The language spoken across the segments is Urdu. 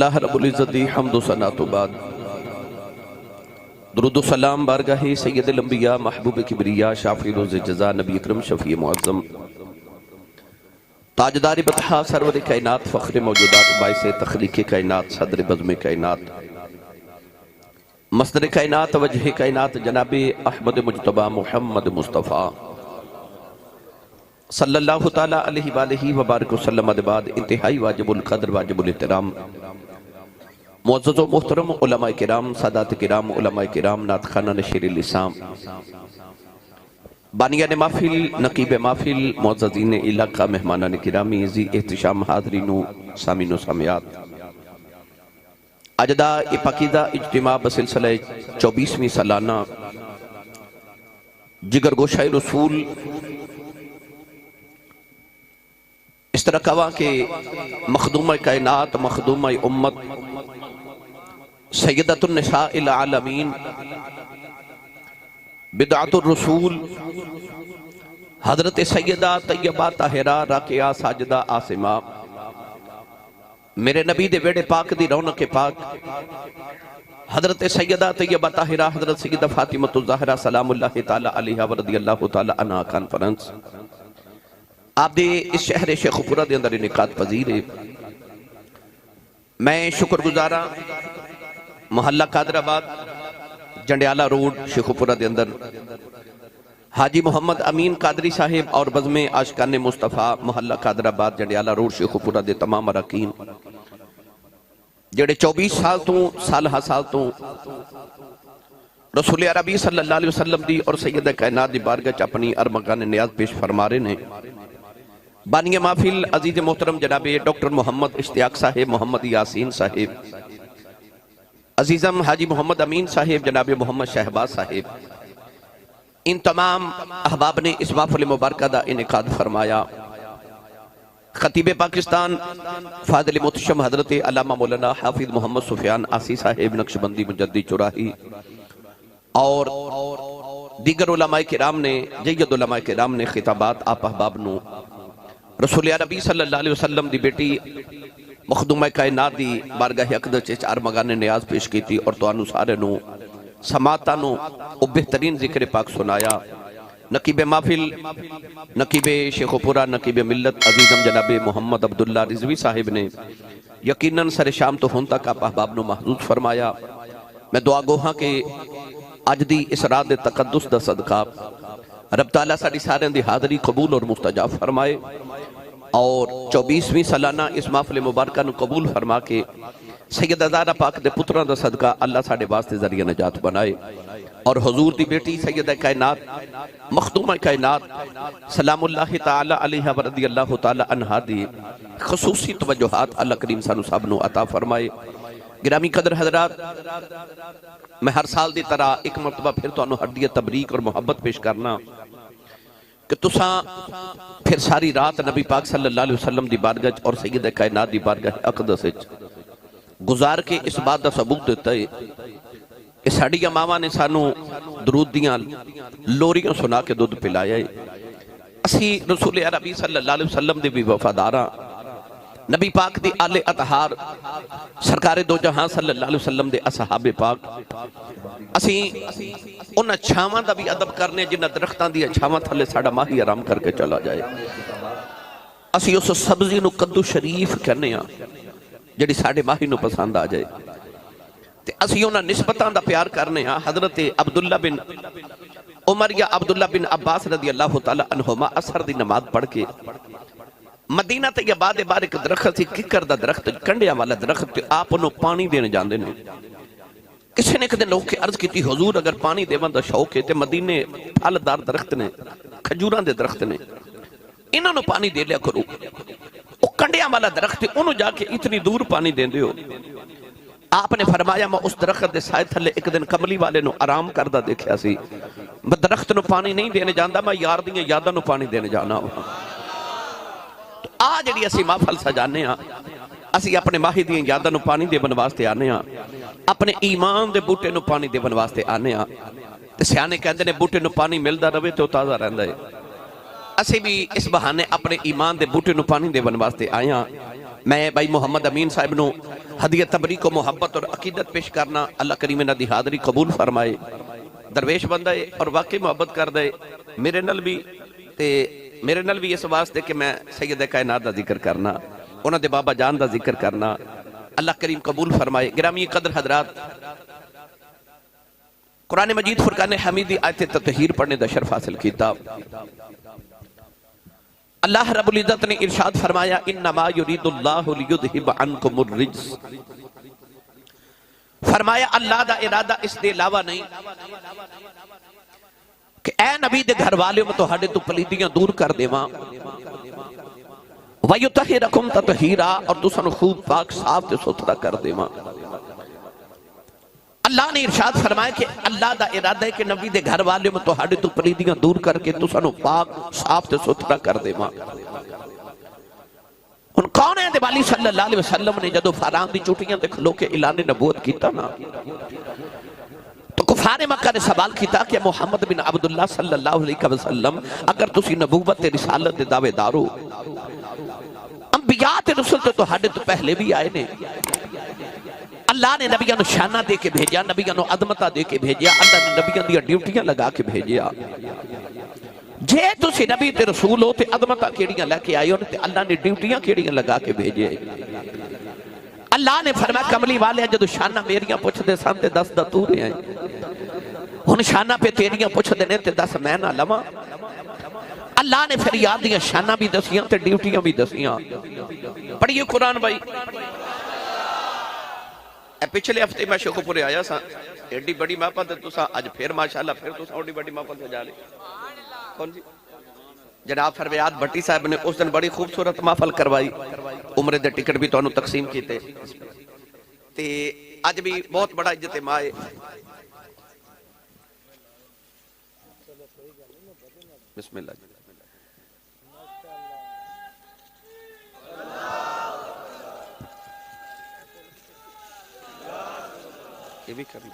اللہ رب العزت دی حمد و ثنا تو بعد درود و سلام بارگاہ سید الانبیاء محبوب کبریا شافی روز جزا نبی اکرم شفیع معظم تاجدار بطحا سرور کائنات فخر موجودات باعث تخلیق کائنات صدر بزم کائنات مصدر کائنات وجہ کائنات جناب احمد مجتبی محمد مصطفیٰ صلی اللہ تعالیٰ علیہ وآلہ وبارک وسلم بعد انتہائی واجب القدر واجب الاحترام معزز و محترم علماء کرام سادات کرام علماء کرام نعت شیر الاسلام بانیان محفل نقیب محفل معززین علاقہ مہمانان کرامی ذی احتشام حاضرین و سامین و سامیات اجدہ پاکیزہ اجتماع بسلسلہ 24ویں سالانہ جگر گوشہ رسول اس طرح کہا کہ مخدومہ کائنات مخدومہ امت سیدۃ النساء العالمین بدعت الرسول حضرت سیدہ طیبہ طاہرہ راکعہ ساجدہ عاصمہ میرے نبی دے ویڑے پاک دی رونق پاک حضرت سیدہ طیبہ طاہرہ حضرت سیدہ فاطمہ الزہرا سلام اللہ تعالی علیہ ورضی اللہ تعالی عنہ کانفرنس آپ دے اس شہر شیخ پورہ دے اندر انعقاد پذیر ہے۔ میں شکر گزارا محلہ قادر آباد جنڈیالہ روڈ شیخ پورہ دے اندر حاجی محمد امین قادری صاحب اور بزم عاشقان مصطفیٰ محلہ قادر آباد جنڈیالہ روڈ شیخ پورہ دے تمام اراکین جڑے 24 سال تو سالہ سال تو رسول عربی صلی اللہ علیہ وسلم دی اور سید کائنات دی بارگاہ اپنی ارمغان نیاز پیش فرما رہے ہیں۔ بانی محفل عزیز محترم جناب ڈاکٹر محمد اشتیاق صاحب محمد یاسین صاحب عزیزم حاجی محمد امین صاحب جناب محمد شہباز صاحب ان تمام احباب نے اس محفل مبارکہ دا انعقاد فرمایا۔ خطیب پاکستان فاضل محتشم حضرت علامہ مولانا حافظ محمد سفیان آسی صاحب نقشبندی مجدی چوراہی اور دیگر علماء کرام نے جید علماء کرام نے خطابات آپ احباب نو رسول عربی صلی اللہ علیہ وسلم دی بیٹی مخدومہ کائنات دی بارگاہ اقدس چے چار مگان نیاز پیش کی تھی اور تو انو سارے نو سماعتہ نو او بہترین ذکر پاک سنایا۔ نقیب محفل نقیب شیخ پورہ نقیب ملت عزیزم جناب محمد عبداللہ رضوی صاحب نے یقیناً سر شام تو ہون تک آپ احباب نو محضوظ فرمایا۔ میں دعا گوہاں کہ آج دی اس رات دے تقدس دا صدقہ رب تعالیٰ ساڑی سارے دی حاضری قبول اور مستجاب فرمائے اور 24ویں سالانہ اس محفل مبارکہ نو قبول فرما کے سید زہرا پاک دے پتران دا صدقہ اللہ ساڑے واسطے ذریعہ نجات بنائے اور حضور دی بیٹی سید کائنات مخدومہ کائنات سلام اللہ تعالی علیہ ورضی اللہ تعالی عنہ دی خصوصی توجہات اللہ کریم سانو صاحب نو عطا فرمائے۔ گرامی قدر حضرات، میں ہر سال دی طرح ایک مرتبہ پھر تو انو ہردیت تبریک اور محبت پیش کرنا کہ تساں پھر ساری رات نبی پاک صلی اللہ علیہ وسلم دی بارگاہ اور سید کائنات دی بارگاہ اقدس گزار کے اس بات دا ثبوت دیتا ہے کہ ساڑی امامہ نے سانو درود دیاں لوریوں سنا کے دودھ پلایا ہے۔ اسی رسول عربی صلی اللہ علیہ وسلم دی بھی وفادارہ نبی پاک دی آل اطہار سرکار دو جہاں صلی اللہ علیہ وسلم دے اصحاب پاک اسی ان چھاواں دا بھی ادب کرنے جنہ درختان دی چھاواں تھلے ساڑا ماہی آرام کر کے چلا جائے۔ اسی اس سبزی نو قدو شریف کرنے ہاں جڑی ساڑے ماہی نو پسند آ جائے۔ اسی انہاں نسبتاں دا پیار کرنے ہاں حضرت عبداللہ بن عمر یا عبداللہ بن عباس رضی اللہ تعالی عنہما اثر دی نماز پڑھ کے مدینہ تے یا بعد بار ایک درخت سی ککر دا درخت کنڈیا والا درخت تے آپ انہوں پانی دینے جاندے نے۔ کسی نے ایک دن لوگ کے عرض کی تھی حضور اگر پانی دیوان دا شوق ہے تے مدینے پھالدار درخت نے کھجوران دے درخت نے انہوں نے پانی دے لیا کرو۔ وہ کنڈیا والا درخت ہے انہوں جا کے اتنی دور پانی دیں دے ہو۔ آپ نے فرمایا میں اس درخت دے سائے تھلے ایک دن کملی والے نو آرام کردہ دیکھیا سی، میں درخت نو پانی نہیں دینے جاندہ میں یار دیئے یادہ نو پانی دینے جانا ہوں۔ آج جڑی اسی محفل سجانے ہاں اسی اپنے ماہی دیاں یاداں نو پانی دے بنواستے آنے ہاں اپنے ایمان دے بوٹے نو پانی دے بنواستے آنے ہاں تے سیانے کہندے نے بوٹے نو پانی ملدا رہے تو تازہ رہندا ہے۔ اسی بھی اس بہانے اپنے ایمان دے بوٹے نو پانی دے بنواستے آئے ہاں۔ میں بھائی محمد امین صاحب نو ہدیہ تبریک و محبت اور عقیدت پیش کرنا اللہ کریم انہاں دی حاضری قبول فرمائے درویش بندہ ہے اور واقعی محبت کر دے میرے نل بھی اس واسطے کہ میں سید کائنات دا ذکر کرنا انہاں دے بابا جان دا ذکر کرنا اللہ کریم قبول فرمائے گرامی قدر حضرات قرآن مجید فرقان حمیدی آیت تطہیر پڑھنے دا شرف حاصل کیتا اللہ رب العزت نے ارشاد فرمایا انما یرید اللہ لیذھب عنکم الرجس فرمایا اللہ دا ارادہ اس دے علاوہ نہیں کہ اے نبی دے گھر والے میں تو ہڈے تو پلیدیاں دور کر دے ماں وَيُطَهِرَكُمْ تَطْهِيرًا اور تو سنو خوب پاک صاف تے ستھرا کر دے ماں اللہ نے ارشاد فرمایا کہ اللہ دا ارادہ ہے کہ نبی دے گھر والے میں تو ہڈے تو پلیدیاں دور کر کے تو سنو پاک صاف تے ستھرا کر دے ماں ان کون ہے دیوالی صلی اللہ علیہ وسلم نے جدو فاران دی چوٹیاں تے کھلو کے اعلان نبوت کیتا نا تو کفار مکہ نے سوال کیتا کہ محمد بن عبداللہ صلی اللہ علیہ وسلم اگر تسی نبوت تے رسالت دے دعوے دارو انبیاء تے رسول تو ہڈے تو پہلے بھی آئے نے اللہ نے نبیوں شانہ دے کے بھیجیا نبیوں عظمتہ دے کے بھیجیا اللہ نے نبیوں دیا ڈیوٹیاں لگا کے بھیجیا جے تسی نبی تے رسول ہو تے عظمتہ کیڑیاں لے کے آئے ہو تے اللہ نے ڈیوٹیاں کیڑیاں لگا کے بھیجے اللہ نے فرمایا کملی والے جدو شانہ میریاں پوچھ دے سان تے 10 دتورے ہیں ان شانہ پہ تیریاں پوچھ دینے تے 10 میں نہ لما اللہ نے پھر یاد دیا شانہ بھی دسیاں تے ڈیوٹیاں بھی دسیاں پڑھئے قرآن بھائی اے پچھلے ہفتے میں شوکو پورے آیا سا ایڈی بڑی ماپا تے تو سا آج پھر ماشاءاللہ پھر تو سا اوڈی بڑی ماپا سے جا لے کون جی جناب فرویات بھٹی صاحب نے اس دن بڑی خوبصورت محفل کروائی عمرے دے ٹکٹ بھی تو انہوں تقسیم کیتے تے آج بھی بہت بڑا اجتماع ہے بسم اللہ یہ بھی کرنا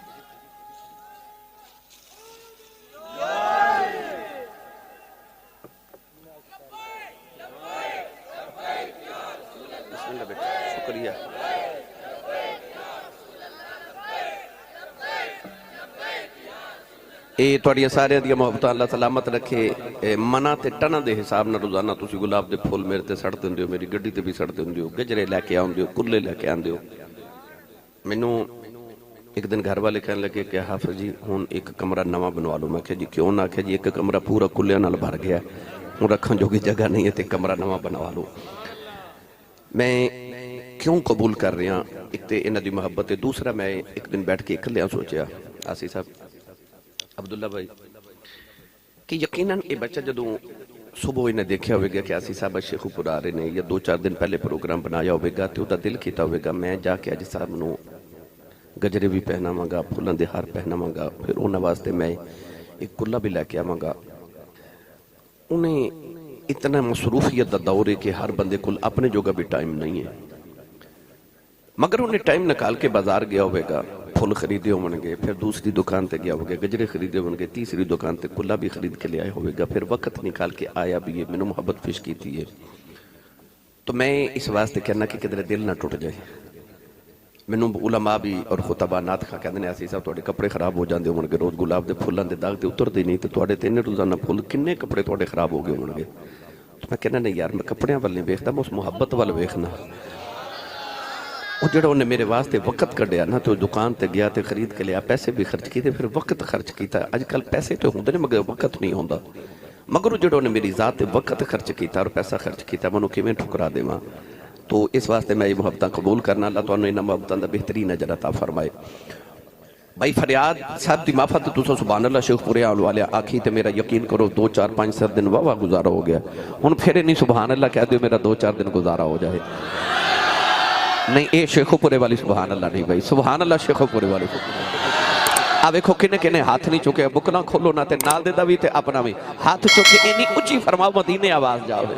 بسم اللہ بیٹا شکریہ اے توڑیاں سارے دیا محبتہ اللہ سلامت رکھے منہ تے ٹنہ دے حساب نہ روزانہ تسی گلاب دے پھول میرے تے سڑ دیندے ہو میری گڈی تے بھی سڑ دیندے ہو گجرے لے کے آن دیو کلے لے کے آن دیو مینوں ایک دن گھر والے کہنے لگے کہ حافظ جی ہون ایک کمرہ نواں بنوا لو میں کہ جی کیوں نہ کہ جی ایک کمرہ پورا کلیاں نال بھر گیا ہوں رکھن جو کی جگہ نہیں ہے تے کمرہ نواں بنوا لو میں کیوں قبول کر رہا ہوں ایک تے انہاں دی محبت ہے دوسرا میں ایک دن بیٹھ کے اکھلیاں سوچیا آسی صاحب عبداللہ بھائی کہ یقیناً یہ بچہ جدوں صبح انہیں دیکھیا ہوئے گا کہ آسی صاحب شیخو پرارے نے یا 2-4 دن پہلے پروگرام بنایا ہوئے گا تو دا دل کیتا ہوئے گا میں جا کے آجی صاحب نو گجرے بھی پہنا مانگا پھولن دے ہار پہنا مانگا پھر انہاں واسطے میں ایک کلہ بھی لے کے مانگا انہیں اتنا مصروفیت دا دور ہے کہ ہر بندے کل اپنے جوگا بھی ٹائم نہیں ہے مگر انہیں ٹائم نکال کے بازار گیا ہوئے گا پھول خریدے ہوں گے پھر دوسری دکان تے گیا ہوگا گجرے خریدے ہوں گے تیسری دکان تے کلہ بھی خرید کے لے آئے ہوئے گا پھر وقت نکال کے آیا بھی ہے میں نے محبت پیش کی تھی ہے تو میں اس واسطے کہنا کہ کدھر دل نہ ٹوٹ جائے میں نے علماء بھی اور خطبہ نات خواہ کہنے ایسی صاحب توڑے کپڑے خراب ہو جاندے ہوں گے روز گلاب دے پھولان دے داغ دے اتر دے نہیں تو توڑے تینے روزانہ پھول کنے کپڑے توڑے خراب ہو گئے ہوں گے تو میں کہنا نہیں یار میں کپڑیاں والے نہیں بیختا میں اس محبت والے بیخنا وہ جڑا انہیں میرے واسطے وقت کڑیا نا تو دکان تے گیا تے خرید کے لیا پیسے بھی خرچ کیتے پھر وقت خرچ کیتا آج کل پیسے تو ہوندے نہیں مگر وقت نہیں ہوندا مگر جڑا انہیں میری ذات وقت خرچ کیتا اور پیسہ خرچ کیتا منو کیویں ٹھکرا دے ماں تو اس واسطے میں یہ محبتاں قبول کرنا اللہ تو انہوں انہاں محبتاں دا بہترین اجر عطا فرمائے بھائی فریاد صاحب دی معافت تو سبحان اللہ شیخ پورے آل والے آکھی تے میرا یقین کرو 2-4-5 دن واہ گزارا ہو گیا ہن پھر نہیں سبحان اللہ کہہ دیو میرا 2-4 دن گزارا ہو جائے نہیں اے شیخ پورے والی سبحان اللہ نہیں بھائی سبحان اللہ شیخ پورے والی اب ایکھو کنے ہاتھ نہیں چکے بکنا کھولو نہ تے نال دے دا بھی تے اپنا بھی ہاتھ چکے اینی اچھی فرماؤ مدینے آواز جاوے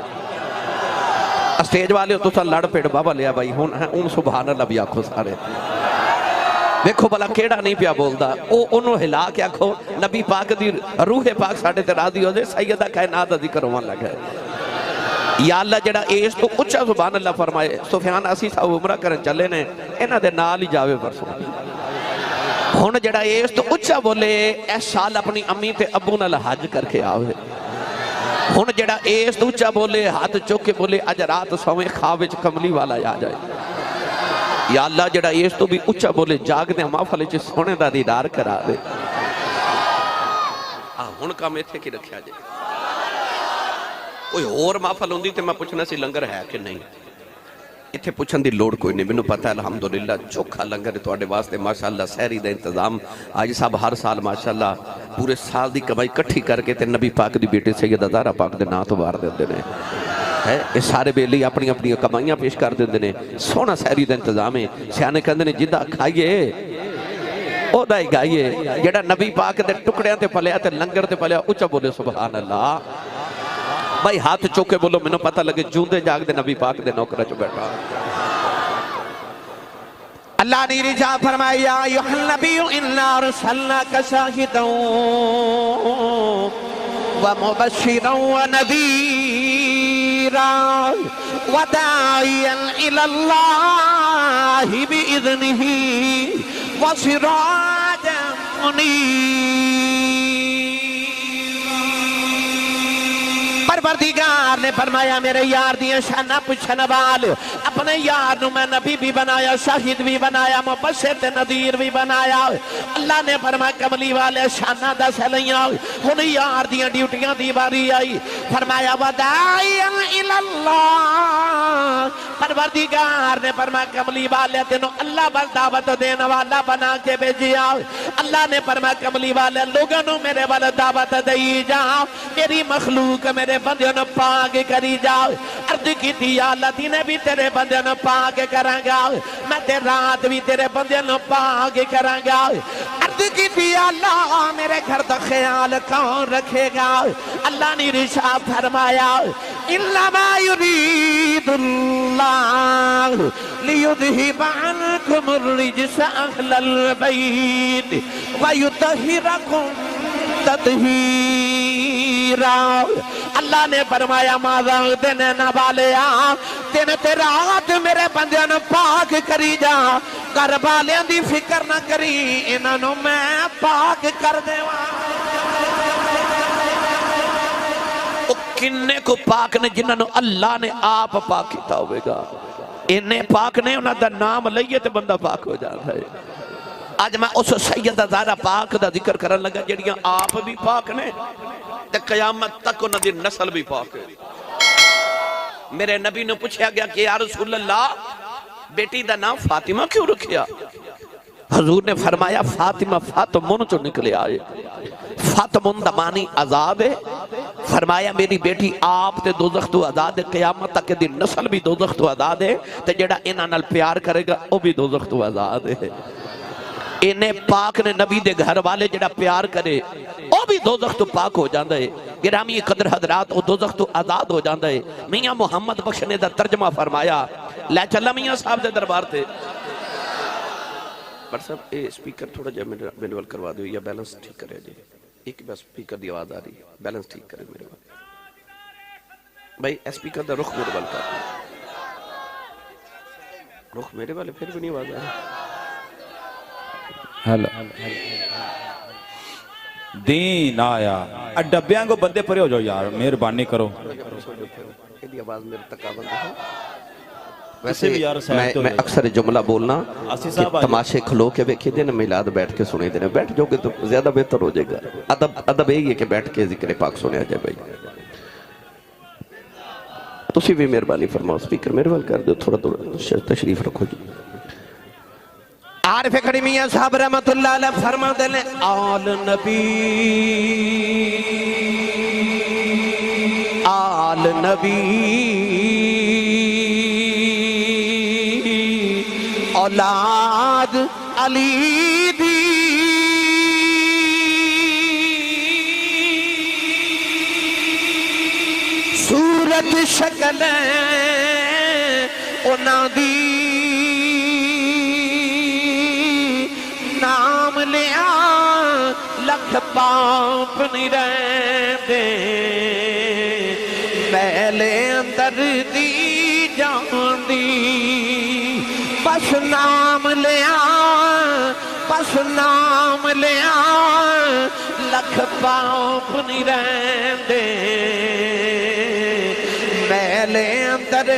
اسٹیج والے تو سا لڑ پیڑ بابا لیا بھائی ہون سبحان اللہ بھی آکھو سارے دیکھو بلا کیڑا نہیں پیا بولدا او انہوں ہلا کے آکھو نبی پاک دی روح پاک ساڑھے تے راضی ہو جائے سیدہ کائنات ذکر ہوان لگا ہے یا اللہ جڑا اس تو اچھا سبحان اللہ فرمائے سفیان اسی صاحب عمرہ کرن چلے نے انہاں دے نال ہی جاوے پرسوں ہن جڑا اس تو اچھا بولے اس سال اپنی امی تے ابو نال حج کر کے آوے ہن جڑا اس تو اچھا بولے ہاتھ چوک کے بولے اج رات سویں خواب وچ کملی والا آ جائے یا اللہ جڑا اس تو بھی اچھا بولے جاگ دے محفل وچ سونے دا دیدار کرا دے ہن کام ایتھے کی رکھیا جائے کوئی اور محفل ہوندی تے میں پوچھنا سی لنگر ہے کہ نہیں اتھے پوچھن دی لوڑ کوئی نہیں مینوں پتہ ہے الحمدللہ چوکھا لنگر تواڈے واسطے ماشاءاللہ سحری دا انتظام آج صاحب ہر سال ماشاءاللہ پورے سال دی کمائی کٹھی کر کے تے نبی پاک دی بیٹی سیدہ زہرا پاک دے نام تو وار دیندے نے یہ سارے بیلی اپنی اپنی کمائیاں پیش کر دیندے نے سونا سحری دا انتظام ہے سیانے کہندے نے جدہ کھائیے او دا ہی گائیے جڑا نبی پاک دے ٹکڑیاں تے پلیا تے لنگر تے پلیا اچھا بولے سبحان اللہ بھائی ہاتھ چوکے بولو میں نے پتہ لگے جوندے جاگ دے نبی پاک دے نوکرہ چو بیٹھا اللہ نے رجا فرمایا ایوہ النبی انا رسلناک شاہدا ومبشرا ونذیرا وداعیا الی اللہ بإذنہ وسراجا منیرا پروردگار نے فرمایا میرے یار دیاں شانہ پچھن وال اپنے یار نو میں نبی بھی بنایا شاہد بھی بنایا مبشر تے نذیر بھی بنایا اللہ نے فرمایا کملی والے شانہ دس لیاں ہن یار دیاں ڈیوٹیاں دی باری آئی فرمایا وداعیا الی اللہ پروردگار نے فرمایا کملی والے تینوں اللہ بس دعوت دینے والا بنا کے بھیجیا اللہ نے فرمایا کملی والے لوگوں نو میرے والے دعوت دئی جا میری مخلوق میرے بندے نو پاک کری جاؤ عرض کی تھی یا اللہ دینے بھی تیرے بندے نو پاک کریں گا میں تے رات بھی تیرے بندے نو پاک کریں گا عرض کی تھی یا اللہ میرے گھر دا خیال کون رکھے گا اللہ نے رشاہ فرمایا انما یرید اللہ لیذہب عنکم الرجس اہل البیت ویطہرکم تطہیرا اللہ نے فرمایا ماذا دینے نہ والیا تینے تے رات میرے بندے نو پاک کری جا کر بالیاں دی فکر نہ کری انہاں نو میں پاک کر دے کنے کو پاک نے جنہاں نو اللہ نے آپ پاک کیتا ہوئے گا انہیں پاک نے انہاں دا نام لئیے تے بندہ پاک ہو جاتا ہے آج میں اس سیدہ زہرا پاک دا ذکر کرن لگا جڑیاں آپ بھی پاک نے تے قیامت تک انہاں دی نسل بھی پاک ہے میرے نبی نے پوچھا گیا کہ یا رسول اللہ بیٹی دا نام فاطمہ کیوں رکھیا حضور نے فرمایا فاطمہ فاطمون چو نکلے آئے فاطمون دا معنی آزاد ہے فرمایا میری بیٹی آپ تے دوزخ تو آزاد ہے قیامت تک دی نسل بھی دوزخ تو آزاد ہے تے جڑا انہاں نال پیار کرے گا وہ بھی دوزخ تو آزاد ہے انہیں پاک نے نبی دے گھر والے جڑا پیار کرے وہ بھی دوزخ تو پاک ہو جاندہ ہے گرامی قدر حضرات وہ دوزخ تو آزاد ہو جاندہ ہے میاں محمد بخش نے دا ترجمہ فرمایا لے چلا میاں صاحب دے دربار تھے پر صاحب اے سپیکر تھوڑا جا مینوال کروا دو یا بیلنس ٹھیک کرے جی ایک بس سپیکر دی آواز آ رہی ہے بیلنس ٹھیک کرے میرے وقت بھائی سپیکر دا رخ مروال کر رخ میرے والے پھر بھی نہیں آواز آ رہی دین آیا ڈبیاں کو بندے پرے ہو جاؤ یار مہربانی کرو آواز میرے تک آواز ہے ویسے میں اکثر جملہ بولنا کہ تماشے کھلو کے بیکھے دینا میلاد بیٹھ کے سنے دینا بیٹھ جو کہ تو زیادہ بہتر ہو جائے گا ادب یہی ہے کہ بیٹھ کے ذکر پاک سنے آ جائے بھائی تسی بھی مہربانی فرماؤ سپیکر مہربان کر دو تھوڑا تشریف رکھو جی عارف کریمیہ صاحب رحمت اللہ علیہ فرما دلیں آل نبی اولاد علی دی صورت شکل انہاں دی نام لیا لکھ پاپ نہیں رہتے میں میلے اندر دی جان دی بس نام لیا بس نام لیا لکھ پاپ نہیں رہندے میلے اندر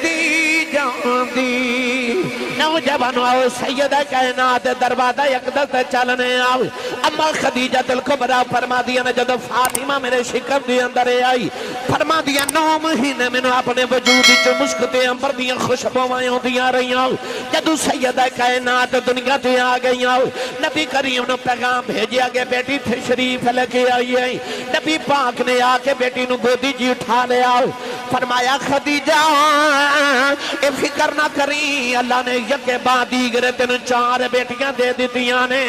دی جان دی نوجوانو آؤ سیدہ کائنات دروازہ اقدس چلنے آؤ اما خدیجہ الکبریٰ فرما دیا نا جدو فاطمہ میرے شکم دی اندر آئی فرما دیا 9 مہینے میں اپنے وجود چو مشکتے امبر دیا خوشبوائیں دیا رہی آؤ جدو سیدہ کائنات دنیا تے آ گئی آؤ نبی کریم نے پیغام بھیجے آگے بیٹی تشریف لگے آئی آئی نبی پاک نے آ کے بیٹی نو گودی جی اٹھا لے آؤ فرمایا خدیجہ اے فکر نہ کری اللہ نے یکے بعد دیگر تین 4 بیٹیاں دے دیتیاں نے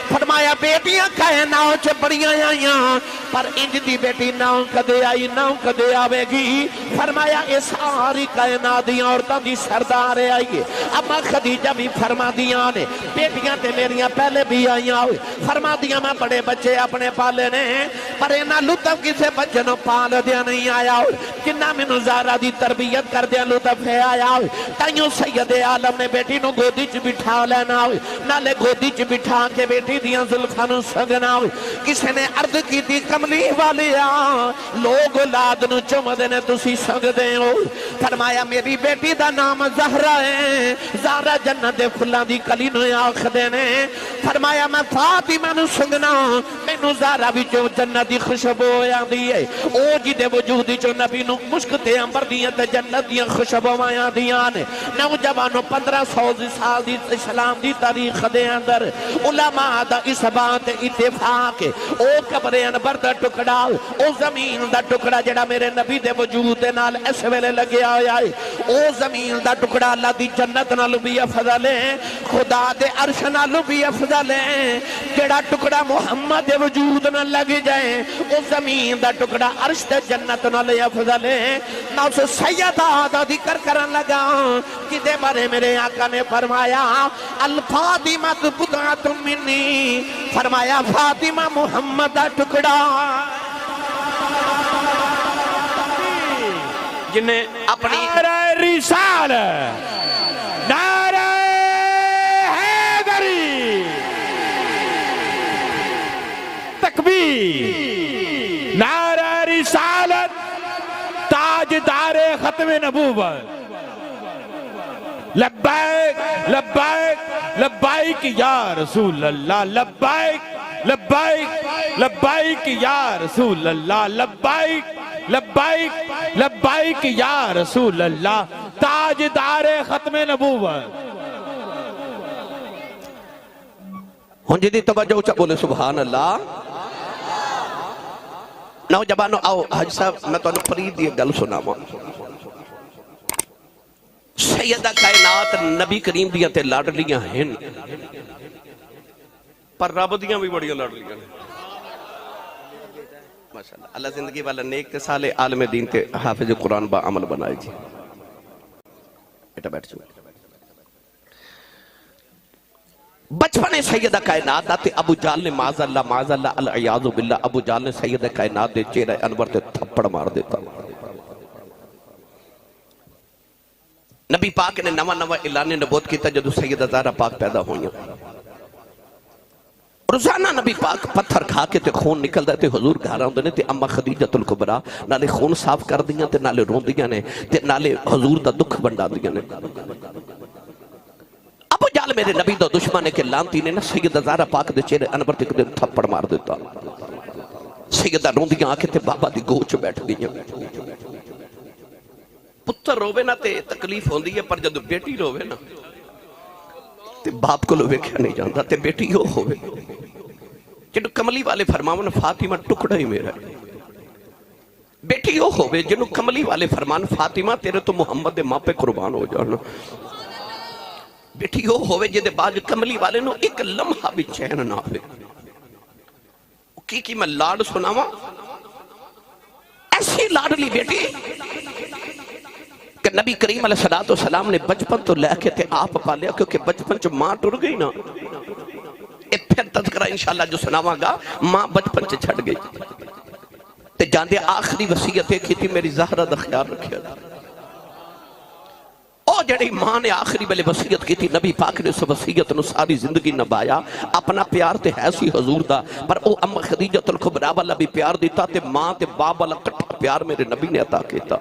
فرمایا بیٹیاں کائناؤ چے بڑیاں آئیاں پر انج دی بیٹی ناؤں کدے آئی ناؤں کدے آوے گی فرمایا اے ساری کائنات دیاں عورتاں دی سردار آئی اما خدیجہ بھی فرما دیاں نے بیٹیاں تے میریاں پہلے بھی آئیاں ہوئی فرما دیاں میں بڑے بچے اپنے پالے نے پر اینا لطف کسے بچے نو پال دیا نہیں آیا ہوئی جنہ میں نزارہ دی تربیت کر دیا لطف ہے آیا ہوئی تائیوں سید عالم نے بیٹی نو گودی چ بٹھا لینا ہوئی نالے گودی چ بٹھا کے بیٹی دیاں زلخانو سگنا ہوئی کسے نے عرض کی تھی کملی والیا لوگ اولاد نو چمدے نے تسی سگ دے ہو فرمایا میری بیٹی دا نام زہرہ ہے زہرہ جنت پھلاں دی کلی نو آخ دے نے فرمایا میں فاطمہ نو سگنا میں نو زہرہ بھی جو جنت دی خوشبو آیا دی ہے او جی دے وجودی جو نبی نو مشکتے امبر دیاں تے جنت دیاں خوشبو آیا دیاں نے نوجوانو 1500 سال دی اسلام دی تاریخ دے اندر علماء دا اس بات اتفاق او قبر انبر دا ٹکڑا او زمین دا ٹکڑا جڑا میرے نبی دے وجود دے نال اس ویلے لگیا ہویا ہے او زمین دا ٹکڑا اللہ دی جنت نال بھی افضل ہے خدا دے عرش نال بھی افضل ہے جڑا ٹکڑا محمد دے وجود نال لگ جائے او زمین دا ٹکڑا عرش دے جنت نال افضل ہے نہ اس سیدہ دا ذکر کرن لگا کدے بارے میرے آقا نے فرمایا الفاطمہ بضعۃ منی فرمایا فاطمہ محمد دا ٹکڑا جنہیں اپنی نعرہ رسالت نعرہ حیدری تکبیر نعرہ رسالت تاجدار ختم نبوت لبیک لبیک لبیک یا رسول اللہ لبیک لبیک لبیک یا رسول اللہ لبیک لبیک لبیک یا رسول اللہ تاجدار ختم نبوت ہوں جی دی توجہ اچھا بولے سبحان اللہ نوجوانو آؤ حج صاحب میں تو انہوں فرید یہ گل سنا ماں سیدہ کائنات نبی کریم دیاں تے لڑ لیاں ہیں پر رب دیاں بھی بڑیاں لڑ لیاں ہیں ماشاءاللہ اللہ زندگی والا نیک تے سالے عالم دین تے حافظ قرآن با عمل بنائے جی بیٹا بیٹھ چکے بچپنے سیدہ کائنات آتے ابو جال نے معاذ اللہ العیاذ باللہ ابو جال نے سیدہ کائنات دے چہرہ انور تے تھپڑ مار دیتا نبی پاک نے نوا اعلان نبوت کیتا جدو سیدہ زہرا پاک پیدا ہوئیں روزانہ نبی پاک پتھر کھا کے تے خون نکل دے تے حضور گھارا ہوندے نے تے اما خدیجۃ الکبریٰ نالے خون صاف کر دیاں تے نالے رون دیاں نے تے نالے حضور دا دکھ بنڈا دیاں نے ابو جال میرے نبی دا دشمن ہے کہ لانتی نے نا سیدہ زہرا پاک دے چہرے انور تے کدے تھپڑ مار دیتا سیدہ رون دیاں آکے تے بابا دی گوچ بیٹھ گئیاں پتر روے نا تے تکلیف ہوندی ہے پر جدو بیٹی روے نا تے باپ کو لوے کیا نہیں جانتا تے بیٹی ہو ہوئے جنہوں کملی والے فرماؤں فاطمہ ٹکڑا ہی میرا ہے بیٹی ہو ہوئے جنہوں کملی والے فرمان فاطمہ تیرے تو محمد ماں پہ قربان ہو جانا بیٹی ہو ہوئے جدے بعد کملی والے نو ایک لمحہ بھی چین نہ ہوئے کی میں لاڑ سناواں ایسی لاڑلی بیٹی کہ نبی کریم علیہ السلام نے بچپن تو لے کے تے آپ پالیا کیونکہ بچپن جو ماں ٹر گئی نا پھر تذکرہ انشاءاللہ جو سناواں گا ماں بچپن سے چھڑ گئی تے جاندے آخری وصیت کی تھی میری زہرہ دا خیال رکھیا او جڑی ماں نے آخری ویلے وصیت کی تھی نبی پاک نے اس وصیت نو ساری زندگی نبھایا اپنا پیار تے ہے سی حضور دا پر او ام خدیجۃ الکبریٰ والا بھی پیار دیتا تے ماں تے باپ والا کٹھا پیار میرے نبی نے عطا کیتا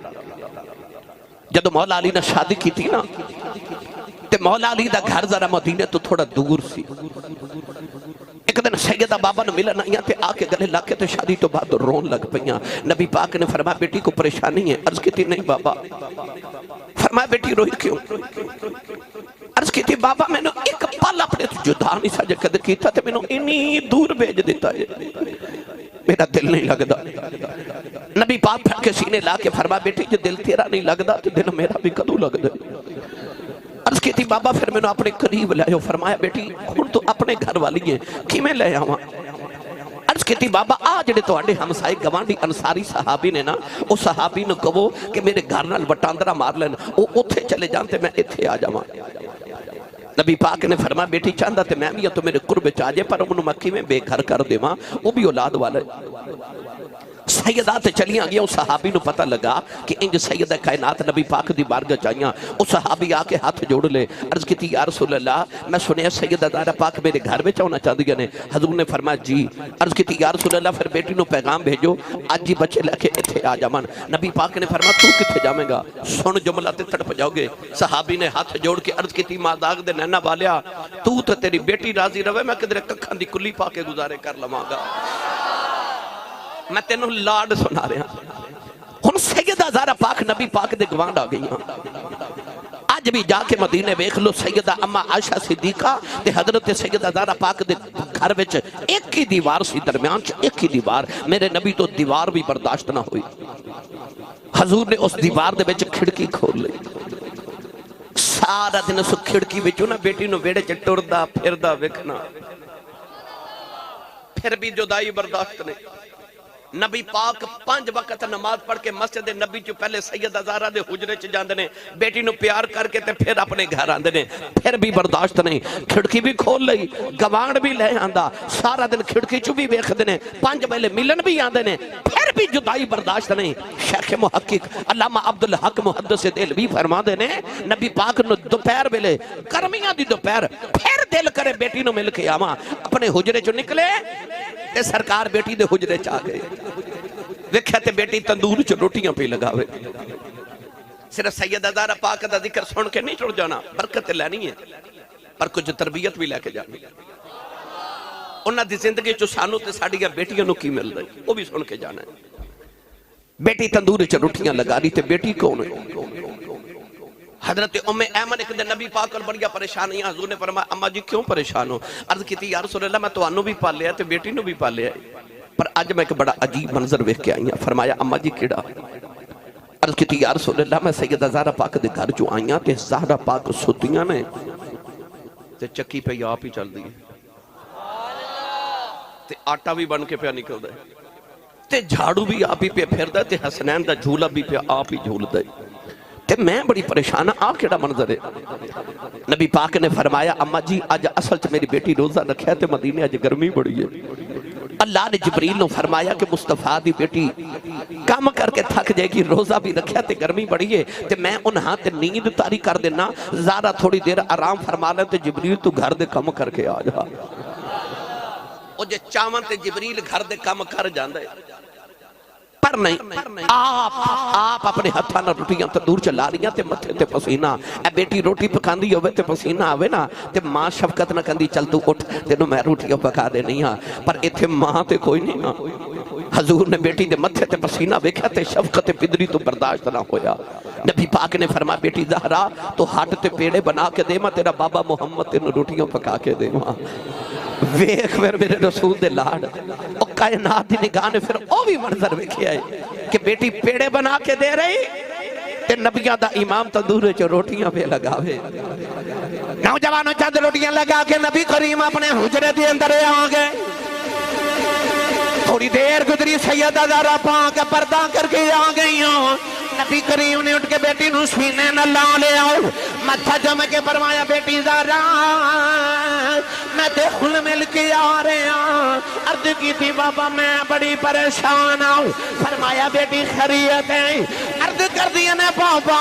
جدو مولا علی نے شادی کی تھی نا تے مولا علی دا گھر ذرا مدینے تو تھوڑا دور سی ایک دن سیدہ بابا نے ملنا یا تے آکے گلے لاکے تے شادی تو بعد رون لگ پئیاں نبی پاک نے فرمایا بیٹی کو پریشانی ہے عرض کی تھی نہیں بابا فرمایا بیٹی روئی کیوں عرض کی تھی بابا میں نے ایک پل اپنے جدا نہیں سا جکد کیتا تے میں نے انہی دور بھیج دیتا ہے میرا دل نہیں لگدا نبی پاک پھر کے سینے لا کے فرمایا بیٹی جو دل تیرا نہیں لگدا تو دل میرا بھی کدو لگدا عرض کی تھی بابا پھر میں نے اپنے قریب لے آؤ فرمایا بیٹی ہن تو اپنے گھر والی ہیں کی میں لے آواں عرض کی تھی بابا آ جڑے تواڈے ہمسائے گوانڈی انصاری صحابی نے نا او صحابی نو کہو کہ میرے گھر نال وٹاندرا مار لین او اوتھے چلے جان تے میں ایتھے آ جاواں نبی پاک نے فرمایا بیٹی چاہندا تے میں بھی تو میرے قرب چ آ جے پر انہوں مکھی میں بے گھر کر دیواں او بھی اولاد والا سیدات چلیاں گیا اس صحابی نو پتہ لگا کہ انج سیدہ کائنات نبی پاک دی بارگاہ چاہیاں اس صحابی آ کے ہاتھ جوڑ لے عرض کی تھی یا رسول اللہ میں سنیا سیدہ زہرا پاک میرے گھر میں چاہنا چاہ دیا نے حضور نے فرمایا جی عرض کی تھی یا رسول اللہ پھر بیٹی نو پیغام بھیجو آج جی بچے لے کے اتھے آ جامان نبی پاک نے فرمایا تو کتھے جامے گا سن جملہ تے تڑپ جاؤ گے صحابی نے ہاتھ جوڑ کے عرض کی تھی ماداغ دے نینا والیا تو تیری بیٹی راضی روے میں کدھر ککھاں دی کلی پا کے گزارے کر لواں گا میں تینوں لاڈ سنا رہا ہن سیدہ زہرا پاک نبی پاک دے گوانڈ آ گئی آج بھی جا کے مدینے ویکھ لو سیدہ اما عائشہ صدیقہ تے حضرت سیدہ زہرا پاک دے گھر وچ ایک ہی دیوار سی درمیان چ ایک ہی دیوار میرے نبی تو دیوار بھی برداشت نہ ہوئی حضور نے اس دیوار دے وچ کھڑکی کھول لی سارا دن اس کھڑکی وچوں نا بیٹی نو ویڑے چ ٹردا پھردا ویکھنا پھر بھی جدائی برداشت نہیں نبی پاک 5 وقت نماز پڑھ کے مسجد نبی جو پہلے سیدہ زہرا دے حجرے چ جاندے نے بیٹی نو پیار کر کے تے پھر اپنے گھر آندے نے پھر بھی برداشت نہیں کھڑکی بھی کھول لئی گوانڈ بھی لے آندا سارا دن کھڑکی چ بھی ویکھدے نے 5 ویلے ملن بھی آندے نے پھر بھی جدائی برداشت نہیں شیخ محقق علامہ عبدالحق محدث دہلوی فرماندے نے نبی پاک نو دوپہر ویلے گرمیاں دی دوپہر پھر دل کرے بیٹی نو مل کے آواں اپنے حجرے چ نکلے تے سرکار بیٹی دے حجرے چ آ گئے ویکھیا تے بیٹی تندور چ روٹیاں پہ لگاوے صرف سیدہ زہرا پاک دا ذکر سن کے نہیں ٹر جانا برکت لینی ہے پر کچھ تربیت بھی لے کے جانی انہاں دی زندگی چ سانو تے ساڈیاں بیٹیاں نو کی مل رہی وہ بھی سن کے جانا ہے بیٹی تندور چ روٹیاں لگا رہی تے بیٹی کون ہے حضرت ام ایمن ایک دن نبی پاک اور بڑیا پریشان ہیں حضور نے فرمایا اما جی کیوں پریشان ہو عرض کی تھی یا رسول اللہ میں توانو بھی پالیا تے بیٹی نو بھی پالیا پر آج میں ایک بڑا عجیب منظر ویکھ کے آئی ہوں فرمایا اما جی کیڑا عرض کی تھی یا رسول اللہ میں سیدہ زہرا پاک دے گھر جو آئیاں تے زہرا پاک ستیاں نے تے چکی پہ آپ ہی چل دی تے آٹا بھی بن کے پہ نکل دے تے جھاڑو بھی آپ ہی پہ پھر دے تے حسنین دا جھولا بھی پہ آپ ہی جھول دے تے میں بڑی پریشان ہوں آپ کیڑا منظر ہے نبی پاک نے فرمایا اما جی آج اصل چ میری بیٹی روزہ رکھیا تے مدینے آج گرمی بڑی ہے اللہ نے جبریل نے فرمایا کہ مصطفیٰ دی بیٹی کام کر کے تھک جائے گی روزہ بھی رکھیا تے گرمی بڑی ہے تے میں انہاں تے نیند تاری کر دینا زہرا تھوڑی دیر آرام فرما لے تے جبریل تو گھر دے کم کر کے آ جا او جے چاون تے جبریل گھر دے کم کر جاندے پر نہیں آپ اپنے ہتھاں نال روٹیاں تندور چ لا رہیاں تے متھے تے پسینہ اے بیٹی روٹی پکاندی ہوے تے پسینہ آوے نا تے ماں شفقت نہ کندی چل تو اٹھ تینوں میں روٹیاں پکا دینی ہاں پر ایتھے ماں تے کوئی نہیں ہاں حضور نے بیٹی دے متھے تے پسینہ ویکھیا تے شفقت پدری تو برداشت نہ ہویا نبی پاک نے فرمایا بیٹی زہرا تو ہٹ تے پیڑے بنا کے دے میں تیرا بابا محمد تینوں روٹیاں پکا کے دے ماں ویکھ میرے رسول دے لاڈ او کائنات دی نگاہ نے پھر او بھی منظر ویکھیا ہے کہ بیٹی پیڑے بنا کے دے رہی تے نبیاں دا امام تندور وچ روٹیاں پہ لگاوے نوجوانوں چند روٹیاں لگا کے نبی کریم اپنے حجرے دے اندر آ گئے تھوڑی دیر گزری سیدہ زہرا پاک پردہ کر کے آ گئی ہوں نبی کریم نے اٹھ کے بیٹی نو سینے نہ لا لے آؤ متھا جم کے فرمایا بیٹی زہرا میں تے ہن مل کے آ رہے ہاں عرض کی تھی بابا میں بڑی پریشان ہوں فرمایا بیٹی خیریت ہے عرض کر دیا نے بابا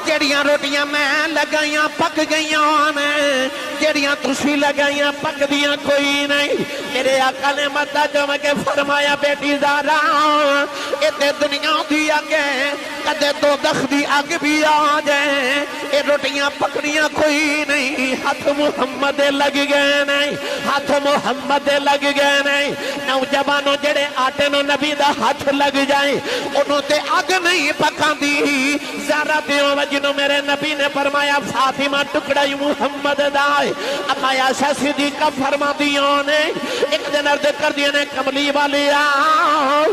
جڑیاں روٹیاں میں لگائیاں پک گئیاں نے جڑیاں تسی لگائیاں پک دیاں کوئی نہیں میرے آقا نے مدہ جمع کے فرمایا بیٹی زارا اتے دنیا دی آگے کدے تو دخ دی آگ بھی آ جائیں اے روٹیاں پکڑیاں کوئی نہیں ہاتھ محمد لگ گئے نہیں ہاتھ محمد لگ گئے نہیں نوجوانوں جڑے آٹے نو نبی دا ہاتھ لگ جائیں انہوں تے آگ نہیں پکا دی زارا دیوں وجنوں میرے نبی نے فرمایا فاطمہ ٹکڑائی محمد دائے اما عائشہ صدیقہ فرما دیوں نے ایک دن عرض کر دیے نے کملی والی آؤ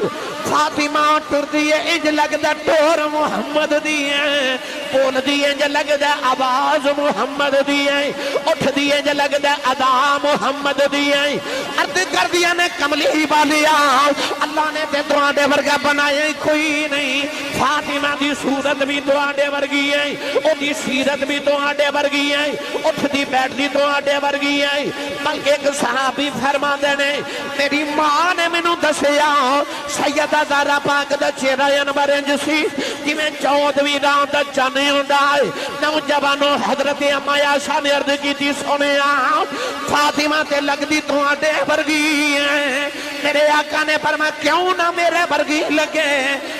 فاطمہ ٹر دیئے انج لگ دا ٹور محمد دیئے بول دیئے انج لگ دا آواز محمد دیئے اٹھ دیئے انج لگ دا ادا محمد دیئے عرض کر دیا نے کملی والی آؤ اللہ نے تے دعاڑے ورگا بنائے کوئی نہیں فاطمہ دی صورت بھی دعاڑے ورگی ہے او دی سیرت بھی دعاڑے ورگی ہے اٹھ دی بیٹھ دی دعاڑے ورگی ہے بلکہ ایک صحابی فرما دینے میری ماں نے منو دسیا سیدہ زہرا پاک دا چہرہ انور انج سی کہ میں 14ویں رات دا چانے ہونڈائے نوجوانوں حضرت اما عائشہ نے عرض کی تھی سونے فاطمہ تے لگ دی تو آٹے برگی ہے میرے آقا نے فرمایا کیوں نہ میرے برگی لگے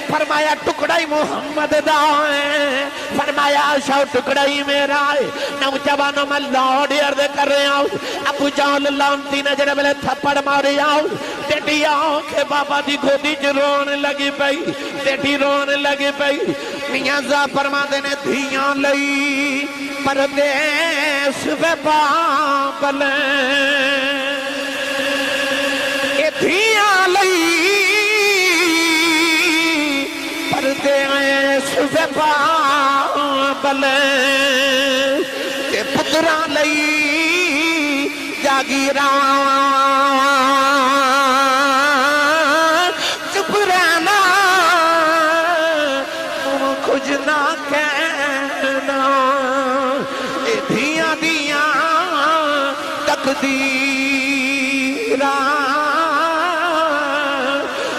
فرمایا ٹکڑائی محمد دا ہے فرمایا عائشہ ٹکڑائی میرا ہے نوجوانوں میں لوڑی عرض کر رہے ہوں ابو جہل لانتی نے جڑے ملے تھپڑ مارے آؤں بیٹی آؤں کہ بابا دی گودی جو رونے لگی پئی بیٹی رونے لگی پئی میاں زا فرما دینے دھیاں لئی پردیس بے بابلیں اے دھیاں لئی پردیس بے بابلیں اے پتران لئی جاگیران چپ رہنا کچھ نہ کہنا اے دھیاں دیاں تقدیران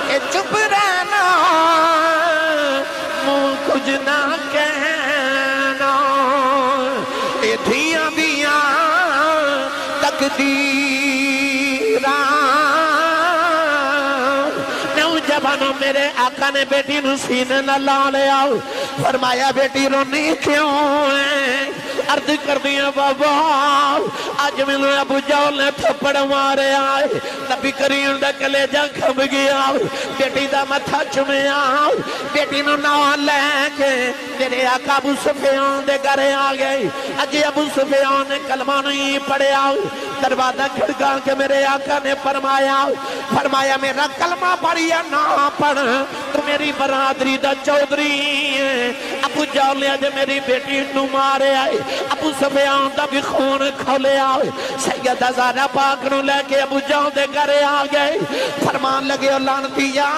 اے چپ رہنا کچھ نہ کہنا اے دھیاں دیاں تقدیران نوجوانوں میرے آقا نے بیٹی نو سینے نہ لا لے آؤ فرمایا بیٹی رونی کیوں ہے عرض کر دیا بابا آج میں نے ابو جہل نے تھپڑ مارے آئے نبی کریم دا کلیجہ کھب گیا بیٹی دا متھا چمے آؤ بیٹی نو نہ لے کے میرے آقا ابو سفیان دے گھرے آ گئے اجی ابو سفیان نے کلمہ نہیں پڑھے آؤ دروازہ کھڑکا کے میرے آقا نے فرمایا میرا کلمہ پڑھیا نہ پڑھ تو میری برادری دا چودھری ہے ابو جہل نے آج میری بیٹی نو مارے آئے ابو سفیان دا بھی خون کھولے آئے سیدہ زہرا پاک نو لے کے ابو جہل دے گھرے آ گئے فرمان لگے لعنتیا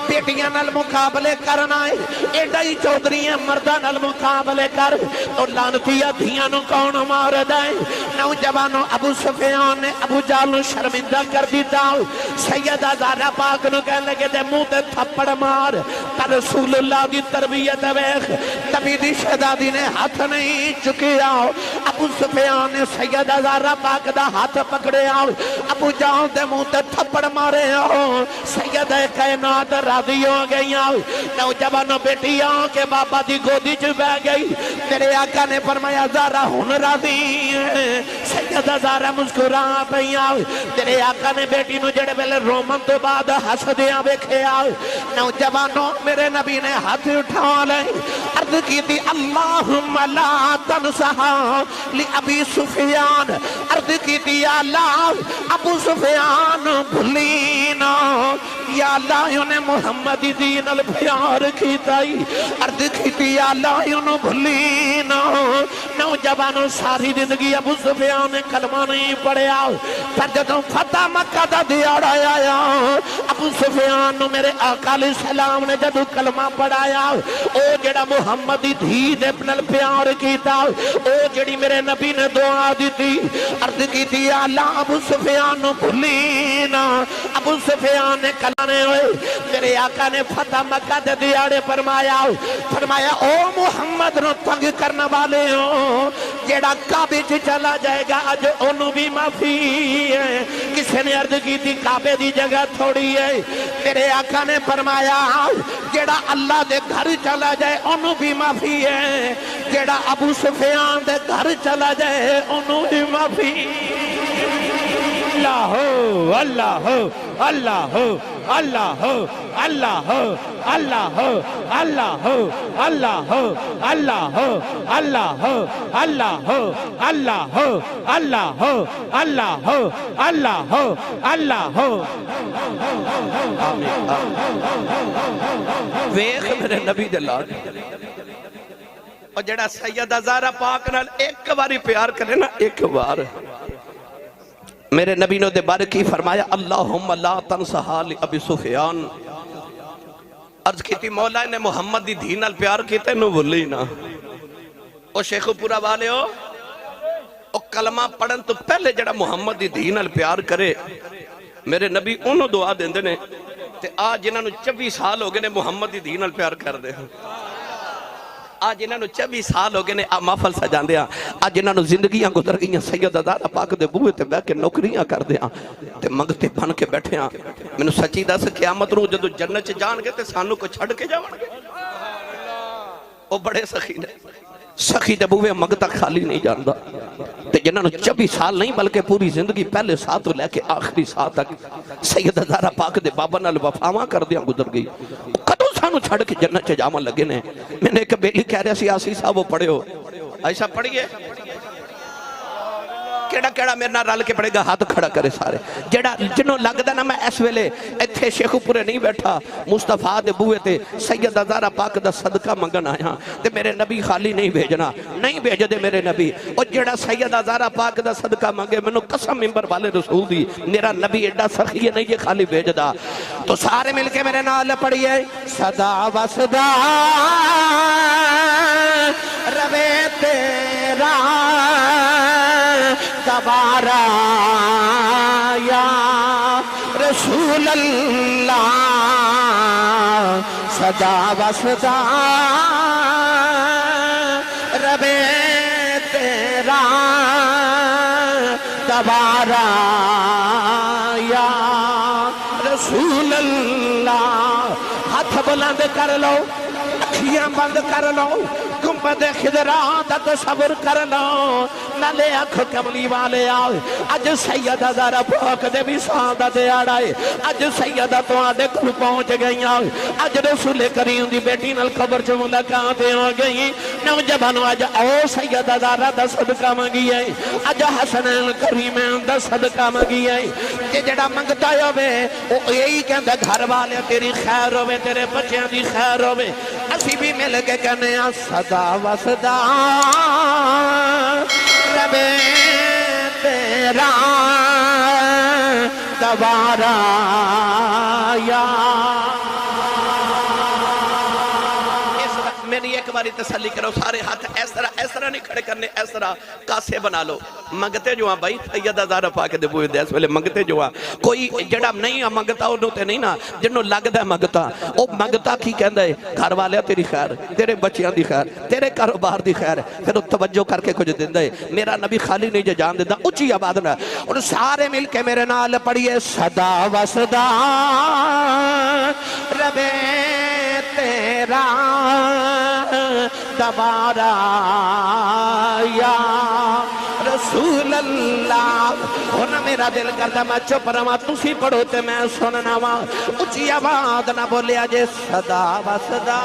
بیٹیاں نال مقابلے کرنا ہے ایڈا ہی چودھری ہیں مردہ نال مقابلے کر تو لعنتیا دھیاں نو کون مار دائے نوجوانوں ابو سفیان نے ابو جہل نو شرمندہ کر دیتا سیدہ زہرا پاک نو کہنے لگے دے منہ تے تھپڑ مار پر رسول اللہ دی تربیت ویکھ نبی دی شہزادی نے ہاتھ نہیں چکیا ابو سفیان نے سیدہ زہرا پاک دا ہاتھ پکڑے ابو جہل دے منہ تے تھپڑ مارے سیدہ کائنات راضی ہو گئی نوجوانوں بیٹیاں کے بابا دی گودی چ بہ گئی میرے آقا نے فرمایا زہرا ہن راضی ہے سیدہ زہرا مسکرا پئی میرے آقا نے بیٹی نو جڑے ویلے رومن تو بعد ہسدیاں ویکھیا نوجوانوں میرے نبی نے ہاتھ اٹھا لے عرض کی تھی اللہم لا تنسہا لی ابی سفیان عرض کی تھی یا اللہ ابو سفیان بھلینا یا اللہ انہیں محمدی دین الپیار کی تائی عرض کی تھی یا اللہ انہیں بھلینا نوجوانوں ساری زندگی ابو سفیان نے کلمہ نہیں پڑھیا، پر جدوں فتح مکہ دا دیاڑا آیا ابو سفیان نو میرے آقا علیہ السلام نے جدوں کلمہ پڑھایا، او جڑا محمد دی دھی دے نال پیار کیتا، او جڑی میرے نبی نے دعا دیتی، عرض کیتی یا اللہ ابو سفیان نو بھلی نا۔ ابو سفیان نے کلانے ہوئے، میرے آقا نے فتح مکہ دے دیاڑے فرمایا او محمد نو تنگ کرنے والے ہو، جیڑا کعبے چ چلا جائے گا اج انہوں بھی معافی ہے۔ کسی نے عرض کی تھی کعبے دی جگہ تھوڑی ہے، میرے آقا نے فرمایا جیڑا اللہ دے گھر چلا جائے انہوں بھی معافی ہے، جیڑا ابو سفیان دے گھر چلا جائے انہوں بھی معافی۔ اللہ ہو اللہ ہو اللہ ہو اللہ ہو اللہ ہو اللہ ہو اللہ ہو اللہ ہو اللہ ہو اللہ ہو اللہ ہو اللہ ہو اللہ ہو اللہ ہو اللہ ہو اللہ ہو۔ ویخ میرے نبی دے لال اور جڑا سیدہ زہرا پاک نال ایک باری پیار کرے نا، ایک بار میرے نبی نے دے بارے کی فرمایا اللہم لا تنسہا لی ابی سفیان۔ عرض کی تھی مولا نے محمد دی دھی نال پیار کیتے نو بھولی نا۔ او شیخ پورا والے ہو او کلمہ پڑھن تو پہلے جڑا محمد دی دھی نال پیار کرے، میرے نبی انہوں دعا دیندے نے تے آج جنہاں نو 24 سال ہو گئے نے محمد دی دھی نال پیار کر دے، آج جنہاں نو 24 سال ہو گئے نے محفل سجاندے ہاں، آج جنہاں نو زندگیاں گزر گئیاں سیدہ زہرا پاک دے بوئے تے بیٹھ کے نوکریاں کر دے ہاں تے منگتے بن کے بیٹھے ہاں۔ میں نے سچی دس قیامت نو جدو جنت چ جان گے تے سانو کو چھڑ کے جاون گے۔ او بڑے سخی نے، سخی دے بوئے منگتا خالی نہیں جاندا تے جنہاں نو 24 سال نہیں بلکہ پوری زندگی پہلے ساتھ لے کے آخری ساتھ تک سیدہ زہرا پاک دے بابا نال وفاواں کر دیاں گزر گئی، کدوں سانو چھڑ کے جنت چ جاون لگے نے۔ میں نے ایک بیلی کہہ رہا سی آسی صاحب وہ پڑھے ہو، ایسا پڑھئے کیڑا کیڑا میرے نال رل کے پڑھے گا ہاتھ کھڑا کرے سارے، جڑا جنوں لگدا نا میں اس ویلے ایتھے شیخ پورے نہیں بیٹھا، مصطفیٰ دے بوئے تے سیدہ زہرا پاک دا صدقہ منگن آیا تے میرے نبی خالی نہیں بھیجنا، نہیں بھیج دے میرے نبی۔ اور جڑا سیدہ زہرا پاک دا صدقہ منگے میں نے قسم ممبر والے رسول دی، میرا نبی ایڈا سخی ہے نہیں یہ خالی بھیج دا۔ تو سارے مل کے میرے نال پڑھئے صدا و صدا روے تیرا دوبارہ یا رسول اللہ، صدا و صدا ربے تیرا دوبارہ یا رسول اللہ۔ ہاتھ بلند کر لو، اکھیاں بند کر لو، گنبد خضرا دا تصور کر لو، نالے اکھ کملی والے آؤ۔ اج سیدہ زہرا پاک دے بھی سادہ دے آڑائے، اج سیدہ تو آدھے کل پہنچ گئی آؤ، اج رسول کریم دی بیٹی نال قبر چ ملاقاتیں ہو گئی۔ نوجوانوں اج او سیدہ زہرا دا صدقہ منگی ہے، اج حسنین کریمین دا صدقہ منگی ہے۔ کہ جڑا منگتا ہوئے او یہی کہندا گھر والے تیری خیر ہوئے، تیرے بچیاں دی خیر ہوئے۔ اسی بھی مل کے کہنے ہیں صدا و صدا ربے تیرا دوبارہ یا۔ میری ایک باری تسلی کرو، سارے ہاتھ اس طرح نہیں کھڑے کرنے، اس طرح کاسے بنا لو۔ منگتے جو ہاں بھائی سیدہ زہرا پاک دے بوئے دے اس ویلے منگتے جو ہاں، کوئی جڑا نہیں منگتا انہوں تے نہیں نا، جنہوں لگ دے منگتا او منگتا کی کہندہ ہے گھر والے تیری خیر، تیرے بچیاں دی خیر، تیرے کاروبار دی خیر، پھر توجہ کر کے کچھ دیندہ ہے۔ میرا نبی خالی نہیں جے جان دیندہ، اچھی آباد نہ۔ اور سارے مل کے میرے نال پڑھئے صدا و صدا ربے تیرا دوبارہ یا رسول اللہ۔ ہونا میرا دل کرتا میں چپ رہا، تسی پڑھو تے میں سننا وا، اچھی آواز نہ بولیا جے صدا و صدا۔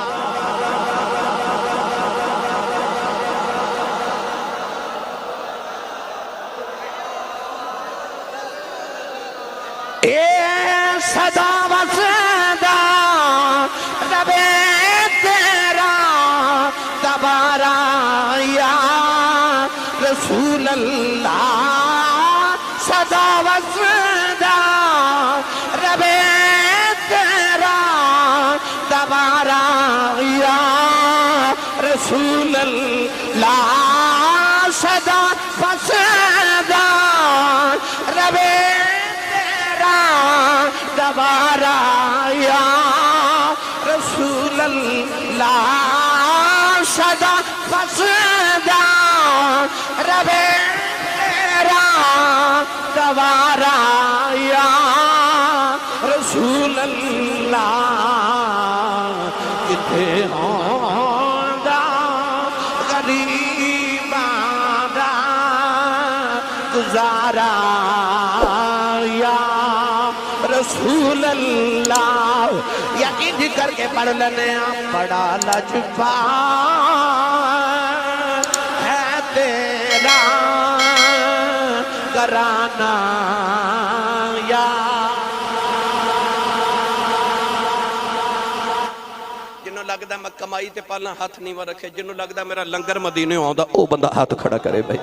اے صدا و صدا ربے تیرا دوبارہ یا اللہ صدا وسدا ربے تیرا دوبارہ یا رسول اللہ صدا وسدا ربے تیرا دوبارہ یا رسول اللہ صدا وسدا ربے تیرا دوبارہ یا رسول اللہ کتے ہوندا غریباں دا گزارا یا رسول اللہ یا انج کر کے پڑھ لینے بڑا لاجواب ہے تیرا گھرانہ یا جنہوں لگدا میں کمائی تے پالا ہاتھ نہیں رکھے جنہوں لگدا میرا لنگر مدینے آندا او بندہ ہاتھ کھڑا کرے بھائی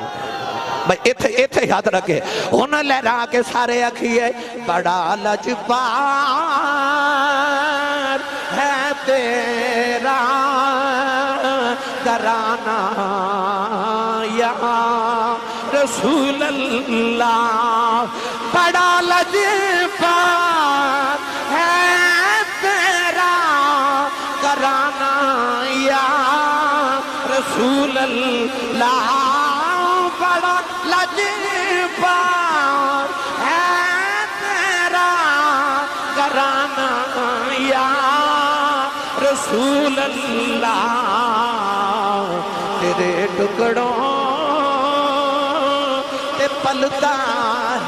ایتھے یاد رکھے انہوں لہرا کے سارے اکھیے بڑا لاجواب ہے تیرا گھرانہ یا رسول اللہ بڑا لاجواب ہے تیرا گھرانہ یا رسول اللہ بڑا لاجواب ہے تیرا گھرانہ یا رسول اللہ تیرے ٹکڑوں تے پلتا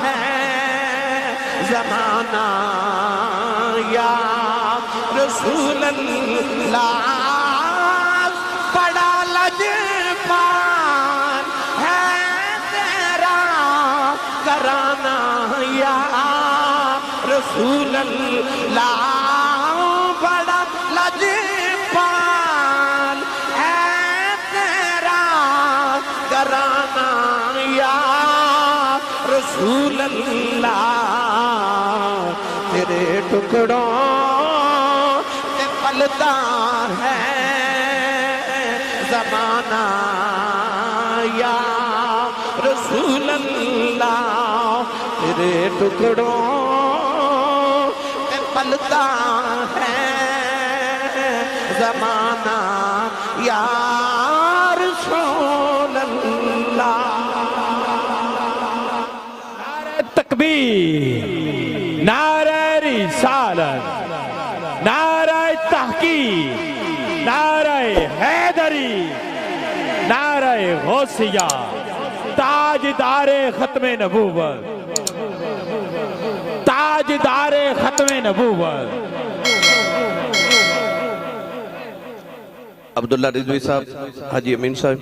ہے زمانہ یا رسول اللہ بڑا لاجواب ہے تیرا گھرانہ یا رسول اللہ بڑا لاجواب ہے تیرا گھرانہ یا رسول اللہ تیرے ٹکڑوں تے پلتا ہے زمانہ یا رسول اللہ تیرے ٹکڑوں تے پلتا ہے زمانہ یا رسول اللہ نعرہ تکبیر نعرہ رسالت نعرہ تحقیق نعرہ حیدری نعرہ غوثیہ تاجدار ختم نبوت تاجدار ختم نبوت عبداللہ رضوی صاحب حاجی امین صاحب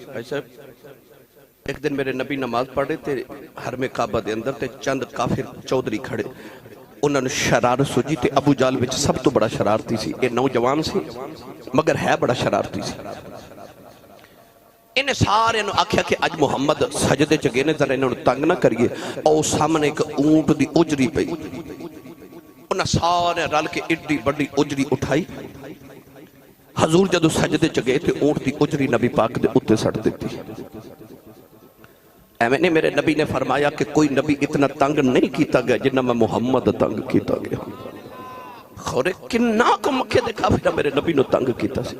بھائی صاحب ایک دن میرے نبی نماز پڑھے تھے حرم کعبہ دے اندر تے چند کافر چودھری کھڑے انہوں نے شرارت سوچی تے ابو جال وچ سب تو بڑا شرارتی سی یہ نوجوان سی مگر ہے بڑا شرارتی سی انہیں سارے انہوں آکھیا کہ اج محمد سجدے چگینے ذرا انہوں تنگ نہ کریے او سامنے ایک اونٹ دی اجری پئی انہوں سارے رل کے اڈی بڑی اجری اٹھائی حضور جدو سجدے چگے تھے اونٹ دی اجری نبی پاک دے اتے سٹ دیتی میں نے میرے نبی نے فرمایا کہ کوئی نبی اتنا تنگ نہیں کیتا گیا جنہ میں محمد تنگ کیتا گیا خورے کننا کو مکھے دیکھا پھر میرے نبی نے تنگ کیتا سی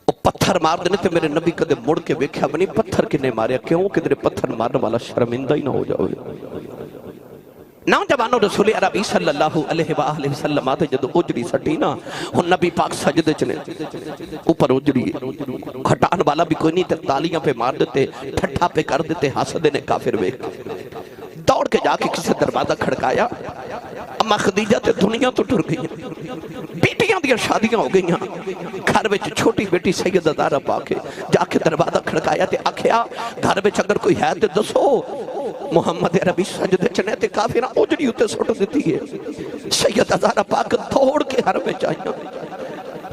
وہ پتھر مار دینے تھے میرے نبی کدے مڑ کے بیکھا بنی پتھر کنے ماریا کیوں کہ تیرے پتھر مارنے والا شرمندہ ہی نہ ہو جاؤ نوجوانوں رسول عربی صلی اللہ علیہ وآلہ وسلم آتے جدو اجری سٹی نا ہن نبی پاک سجدے چنے اوپر اجری ہٹان والا بھی کوئی نہیں تے تالیاں پہ مار دیتے ٹھٹھا پہ کر دیتے ہاس دینے کافر وے دوڑ کے جا کے کسی دروازہ کھڑکایا اما خدیجہ تے دنیا تو ٹر گئی بیٹیاں دیا شادیاں ہو گئی گھر وچ چھوٹی بیٹی سیدہ زہرا پاک جا کے دروازہ کھڑکایا تے آکھیا گھر وچ اگر کوئی ہے تے دسو محمد عربی سجدے چنے تے کافر اجڑی اتے سٹ دیتی ہے سیدہ زہرا پاک دوڑ کے گھر وچ آئیاں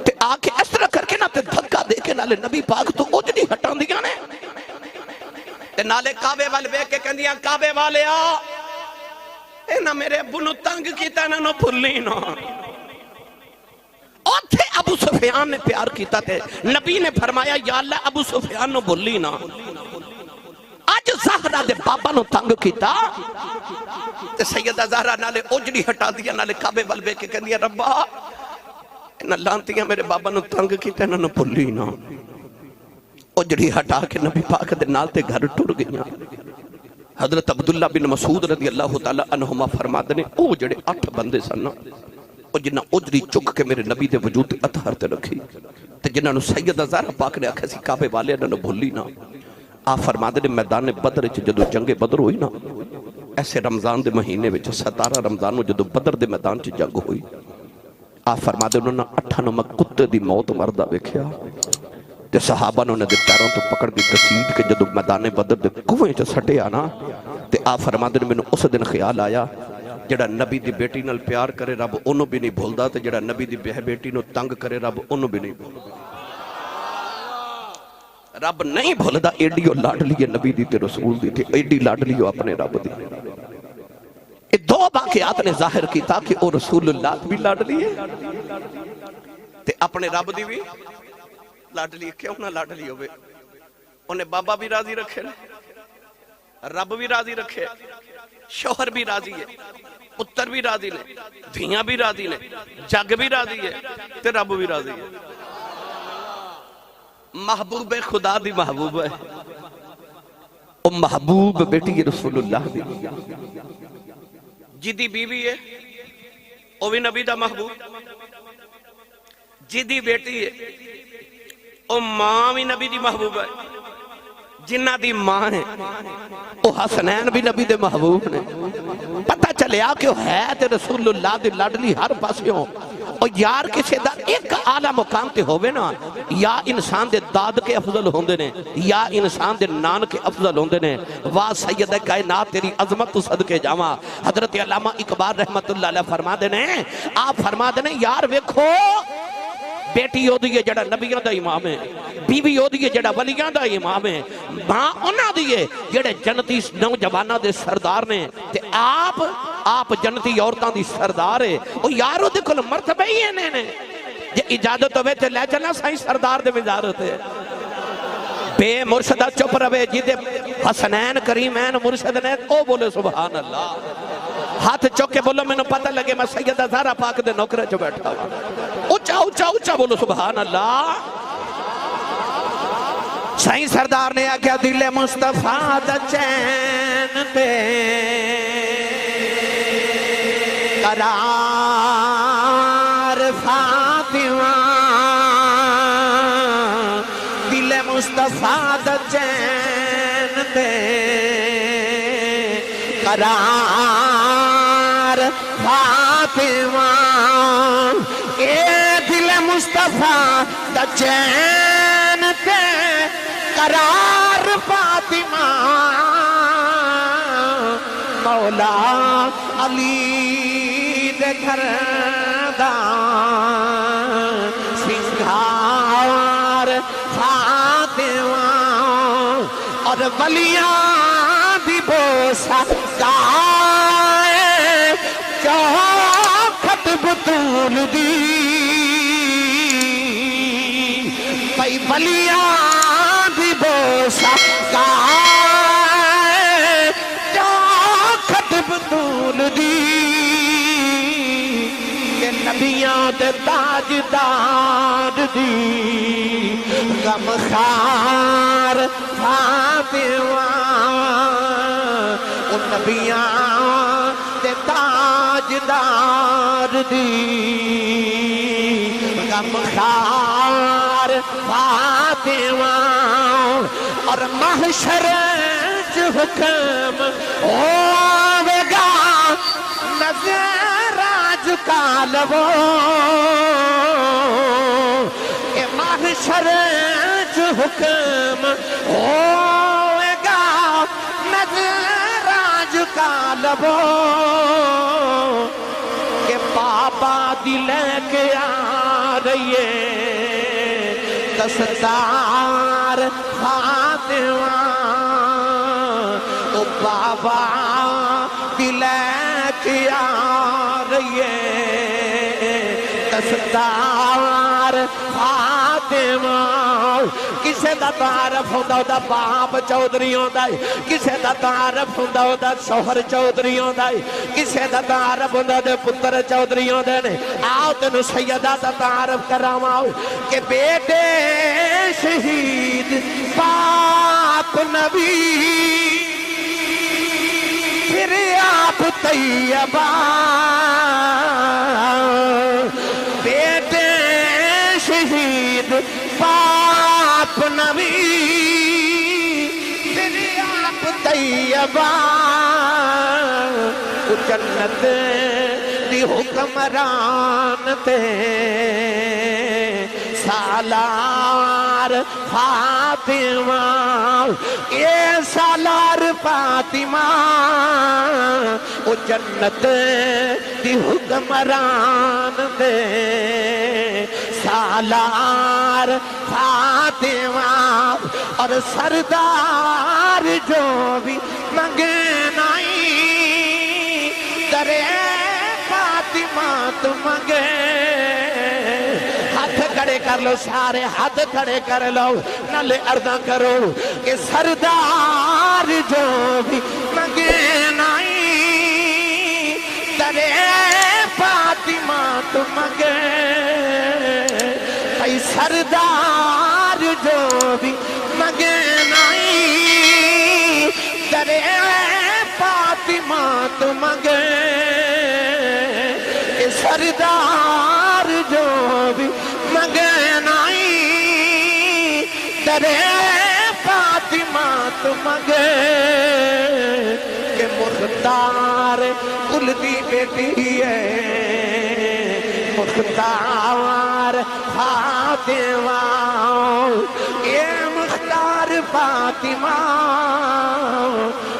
تے آ کے اس طرح کر کے نہ تے دھکا دے کے نالے نبی پاک تو اجڑی ہٹان دیا نے تے نالے کعبے وال ویکھ کے کہندیاں کعبے والیا انہاں میرے ابو نو تنگ کیتا انہاں نو بھلی نہ اوتھے ابو سفیان نے پیار کیتا تے نبی نے فرمایا یا اللہ ابو سفیان نو بھلی نہ اج زہرا دے بابا نو تنگ کیتا تے سیدہ زہرا نالے اجڑی ہٹا دیا نالے کعبے وال ویکھ کے کہندیاں ربا انہاں لانتیاں میرے بابا نو تنگ کیتا انہاں نو بھلی نہ اجڑی ہٹا کے نبی پاک دے نال تے گھر ٹر گئیاں حضرت عبداللہ بن مسعود رضی اللہ تعالیٰ عنہما فرماتے نے او جڑے 8 بندے سن او جنہ اجڑی چک کے میرے نبی دے وجود اطہر تے رکھی تے جنہاں نو سیدہ زہرا پاک نے آکھا سی کعبے والے انہاں نو بھلی نہ آپ فرماتے نے میدان بدر وچ جدوں جنگ بدر ہوئی نا ایسے رمضان دے مہینے وچ 17 رمضان نو جدوں بدر دے میدان چ جنگ ہوئی آپ فرماتے انہوں نے 8 نمک کتے دی موت مردہ ویکھیا تے صحابہ نے انہوں نے پیروں تو پکڑ کے گسیٹ کے جدو میدان بدر دے کوئیں چ سٹے آنا تے آپ فرماتے نے مینوں اس دن خیال آیا جڑا نبی دی بیٹی نال پیار کرے رب انہوں بھی نہیں بھولدا تے جڑا نبی دی بیٹی نو تنگ کرے رب انہوں بھی نہیں بھولدا رب نہیں بھولدا ایڈیو لاڈلی ہے نبی دی تے رسول دی تے ایڈی لاڈلی ہو اپنے رب دی یہ 2 واقعات نے ظاہر کی تاکہ او رسول اللہ بھی لاڈلی ہے تے اپنے رب دی بھی لاڈلی کیوں نہ لاڈلی ہوئے انہیں بابا بھی راضی رکھے رب بھی راضی رکھے شوہر بھی راضی ہے پتر بھی راضی نے دھیاں بھی راضی نے جگ بھی راضی ہے تے رب بھی راضی ہے محبوب خدا دی محبوب ہے او محبوب بیٹی رسول اللہ دی جدی بیوی ہے او بھی نبی دا محبوب جدی بیٹی ہے او ماں بھی نبی دی محبوب ہے جنہ دی ماں ہے او حسنین بھی نبی دے محبوب نے پتہ چلے آ کہ وہ ہے تے رسول اللہ دی لاڈلی ہر پاسیوں اور یار کسے دا ایک اعلیٰ مقام تے ہوئے نا یا انسان دے داد کے افضل ہوندے نے یا انسان دے نان کے افضل ہوندے نے واہ سید کائنات تیری عظمت تو صدقے جاواں حضرت علامہ اقبال رحمت اللہ علیہ فرما دینے آپ فرما دینے یار ویکھو بیٹی ہو دیئے جڑا نبیوں دا امام ہے بیوی ہو دیئے جڑا ولیاں دا امام ہے ماں انہاں دیئے جڑے جنتی نوجوانہ دے سردار نے تے آپ جنتی عورتاں دی سردار ہے او یارو دیکھو مرتبہ ہی ہے نے جے اجازت ہوئے تے لے چلنا سائیں سردار دے وزارت ہے بے مرشدہ چپ روے جیدے حسنین کریمین مرشد نے او بولے سبحان اللہ ہاتھ چوکے بولو میں نے پتہ لگے میں سیدہ زہرا پاک دے نوکرے جو بیٹھا ہوا اچھا بولو سبحان اللہ سائیں سردار نے آکیا دل مصطفیٰ دا چین تے قرار فاطمہ دل مصطفیٰ دا چین تے قرار فاطمہ اے دل مصطفیٰ دا چین تے قرار فاطمہ مولا علی دے گھر دا سنگھار فاطمہ اور ولیاں دی بوسا گائے چوکھٹ بطول دی پئی ولیاں دی بوسا گائے چوکھٹ بطول دی کہ نبیاں دے تاجدار دی غم خار فاطمہ ان نبیاں دے تاجدار دی غم خار فاطمہ اور محشر حکم ہوے گا نظر آج کا لو کہ محشر حکم ہوے گا نظر آج کا لو کہ بابا دل کے آ رہی ہے دستار فاطمہ بابا دل کیا رہی دستار فاطمہ کسے دا تعارف ہوندا دا باپ چودھری ہوندا ہے کسے دا تعارف ہوندا دا شوہر چودھری ہوندا ہے کسے دا تعارف ہوندا دے پتر چودھری ہوندے نے آؤ تینوں سیدہ دا تعارف کراواں کہ بیٹے شہید پاک نبی پھر آپ طیبہ بیٹے شہید پاک نبی پھر آپ طیبہ جنت دی حکمران تے سالار فاطمہ اے سالار فاطمہ او جنت دی حکمران دے سالار فاطمہ اور سردار جو بھی منگے نہیں درے فاطمہ تو منگے ہاتھ کھڑے کر لو سارے ہاتھ کھڑے کر لو نلے عرضہ کرو کہ سردار جو بھی منگے نہیں درے فاطمہ تو منگے اے سردار جو بھی منگے نہیں درے فاطمہ تو منگے اے سردار جو بھی منگے نہیں درے فاطمہ تو منگے کہ مختار کل دی بیٹی ہے مختار فاطمہ اے مختار فاطمہ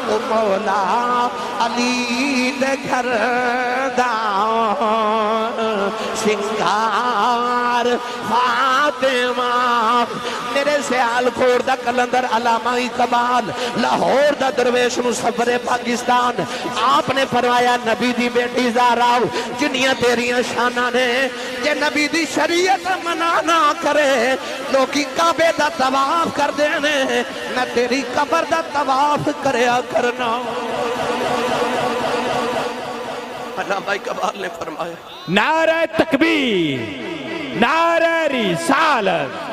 او مولا علی دے گھر دا سنگار فاطمہ میرے سیال کھوڑ دا کلندر علامہ اقبال لاہور دا درویش مصور پاکستان آپ نے فرمایا نبی دی بیٹی زہرا جنیاں تیریاں شانہ نے کہ نبی دی شریعت منع نہ کرے لوکی کعبے دا طواف کر دینے نہ تیری قبر دا طواف کریا کرنا علامہ اقبال نے فرمایا نعرہ تکبیر نعرہ رسالت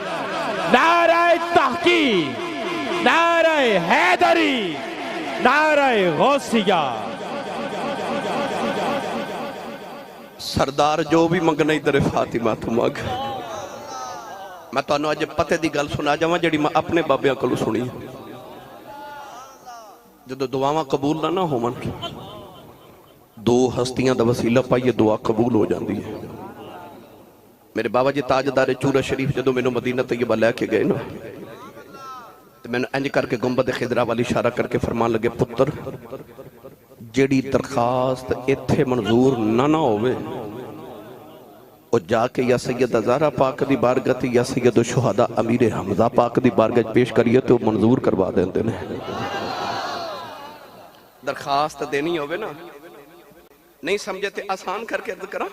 نعرہ تحقیق نعرہ حیدری نعرہ غوثیہ سردار جو بھی منگنا ادھر فاطمہ تو مگ میں تو انہوں آج پتے دی گل سنا جاواں جڑی میں اپنے بابیاں کلو سنی جدو دعاواں قبول نہ ہو من دو ہستیاں دا وسیلہ پائیے دعا قبول ہو جاندی ہے میرے بابا جی تاجدار چورہ شریف جدو میں نے مدینہ طیبہ لے کے گئے نا تو میں نے انج کر کے گنبد خضرا والی اشارہ کر کے فرمان لگے پتر جیڑی درخواست ایتھے منظور نہ ہوئے اور جا کے یا سید زہرا پاک دی بارگاہ یا سید شہداء امیر حمزہ پاک دی بارگاہ پیش کریے تو منظور کروا دیندے نے درخواست دینی ہوئے نا نہیں سمجھے تے آسان کر کے عرض کرا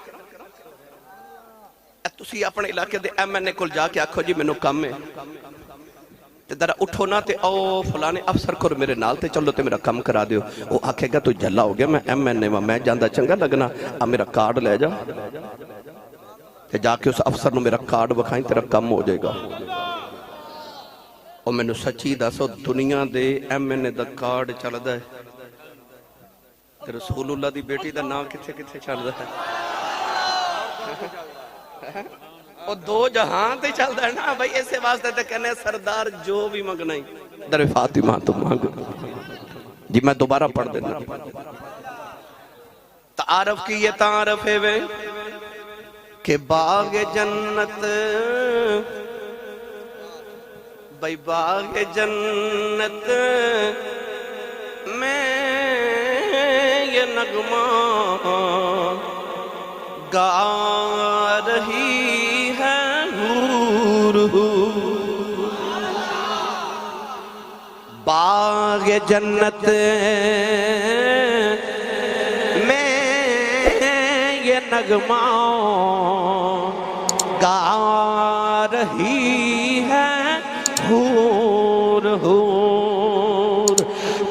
تسی اپنے علاقے دے ایم این اے کل جا کے آکھو جی میں کام ہے تے درہ اٹھو نا تے او فلانے افسر کو میرے نال تے چلو تے میرا کام کرا دیو وہ آکھے گا تو جھلا ہو گیا میں ایم این اے میں جاندہ چنگا لگنا میرا کارڈ لے جا تے جا کے اس افسر نو میرا کارڈ بکھائیں تیرا کم ہو جائے گا اور میں نے سچی دا سو دنیا دے ایم این اے دا کارڈ چل دا ہے تے رسول اللہ دی بیٹی دا نام کتھے کتھے چل دا ہے اور دو جہاں تے چل دا ہے نا بھائی ایسے واسطے تے کہنے سردار جو بھی مگنا ہی در فاطمہ تو مانگ جی میں دوبارہ پڑھ دینا تعارف کی یہ تعارف ہے وے کہ باغ جنت بھائی باغ جنت میں یہ نغمہ گا رہی ہے حور باغ جنت میں یہ نغمہ گا رہی ہے حور حور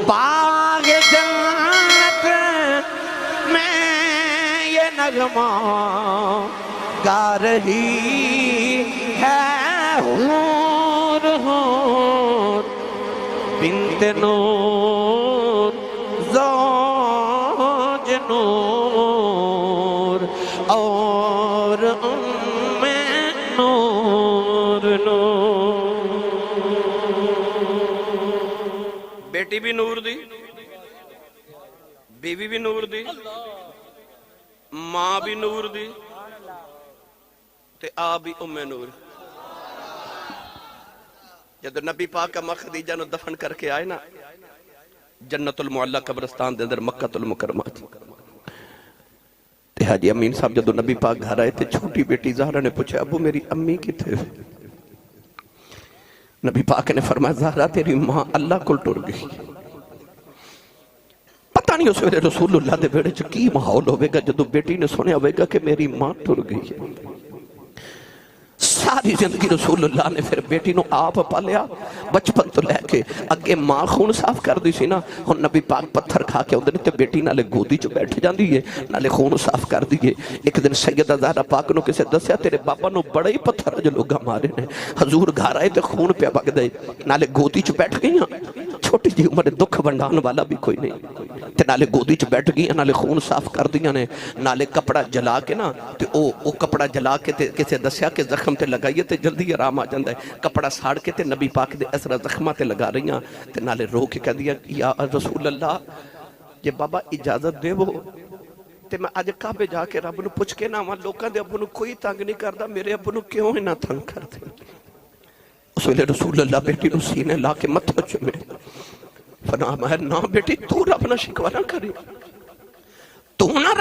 باغ جنت میں یہ نغمہ گا رہی ہے حور حور بنت نور زوج نور اور ام نور نور بیٹی بھی نور دی، بیوی بھی نور دی، ماں بھی نور دی تے آ بھی ام نور۔ جب نبی پاک اما خدیجہ نو دفن کر کے آئے نا جنت المعلا قبرستان دے اندر مکہ المکرمہ تے حاجی امین صاحب جب نبی پاک گھر آئے تے چھوٹی بیٹی زہرا نے پوچھا ابو میری امی کی تھے؟ نبی پاک نے فرمایا زہرا تیری ماں اللہ کو ٹر گئی۔ پتہ نہیں اس ویلے رسول اللہ دے بیڑے چ کی ماحول ہوئے گا جدو بیٹی نے سنیا ہوئے گا کہ میری ماں ٹر گئی ہے۔ ساری زندگی رسول اللہ نے پھر بیٹی نو آپ پالیا بچپن تو لے کے اگے ماں خون صاف کر دی سی نا، ہن نبی پاک پتھر کھا کے اندر تے بیٹی نالے گودی چ بیٹھ جاندی ہے نالے خون صاف کر دیئے۔ ایک دن سیدہ زہرا پاک نو کسے دسیا تیرے بابا نو بڑے ہی پتھر جو لوگا مارے نے، حضور گھر آئے تے خون پہ بگ دے نالے گودی چ بیٹھ گئیاں، چھوٹی جی عمر دکھ بنڈان والا بھی کوئی نہیں تے نالے گودی چ بیٹھ گئیاں، نالے خون صاف کر دیاں نے، نالے کپڑا جلا کے نا تے او کپڑا جلا کے تے کسے دسیا کہ زخم تے لگائیے تے جلدی آرام آ جاندہ ہے، کپڑا ساڑ کے تے نبی پاک دے اسرا زخمہ تے لگا رہی ہیں تے نالے رو کے کہہ دیا یا رسول اللہ یہ بابا اجازت دے وہ تے میں آج کعبے جا کے رب نو پوچھ کے نا وہاں لوکاں دے ابو نو کوئی تنگ نہیں کردا، میرے ابو نو کیوں ہی نہ تنگ کرتے؟ اس ویلے رسول اللہ بیٹی نو سینے لا کے متھا چومے فرمایا نا بیٹی تو رب نہ شکوہ نہ کری، تو نہ رب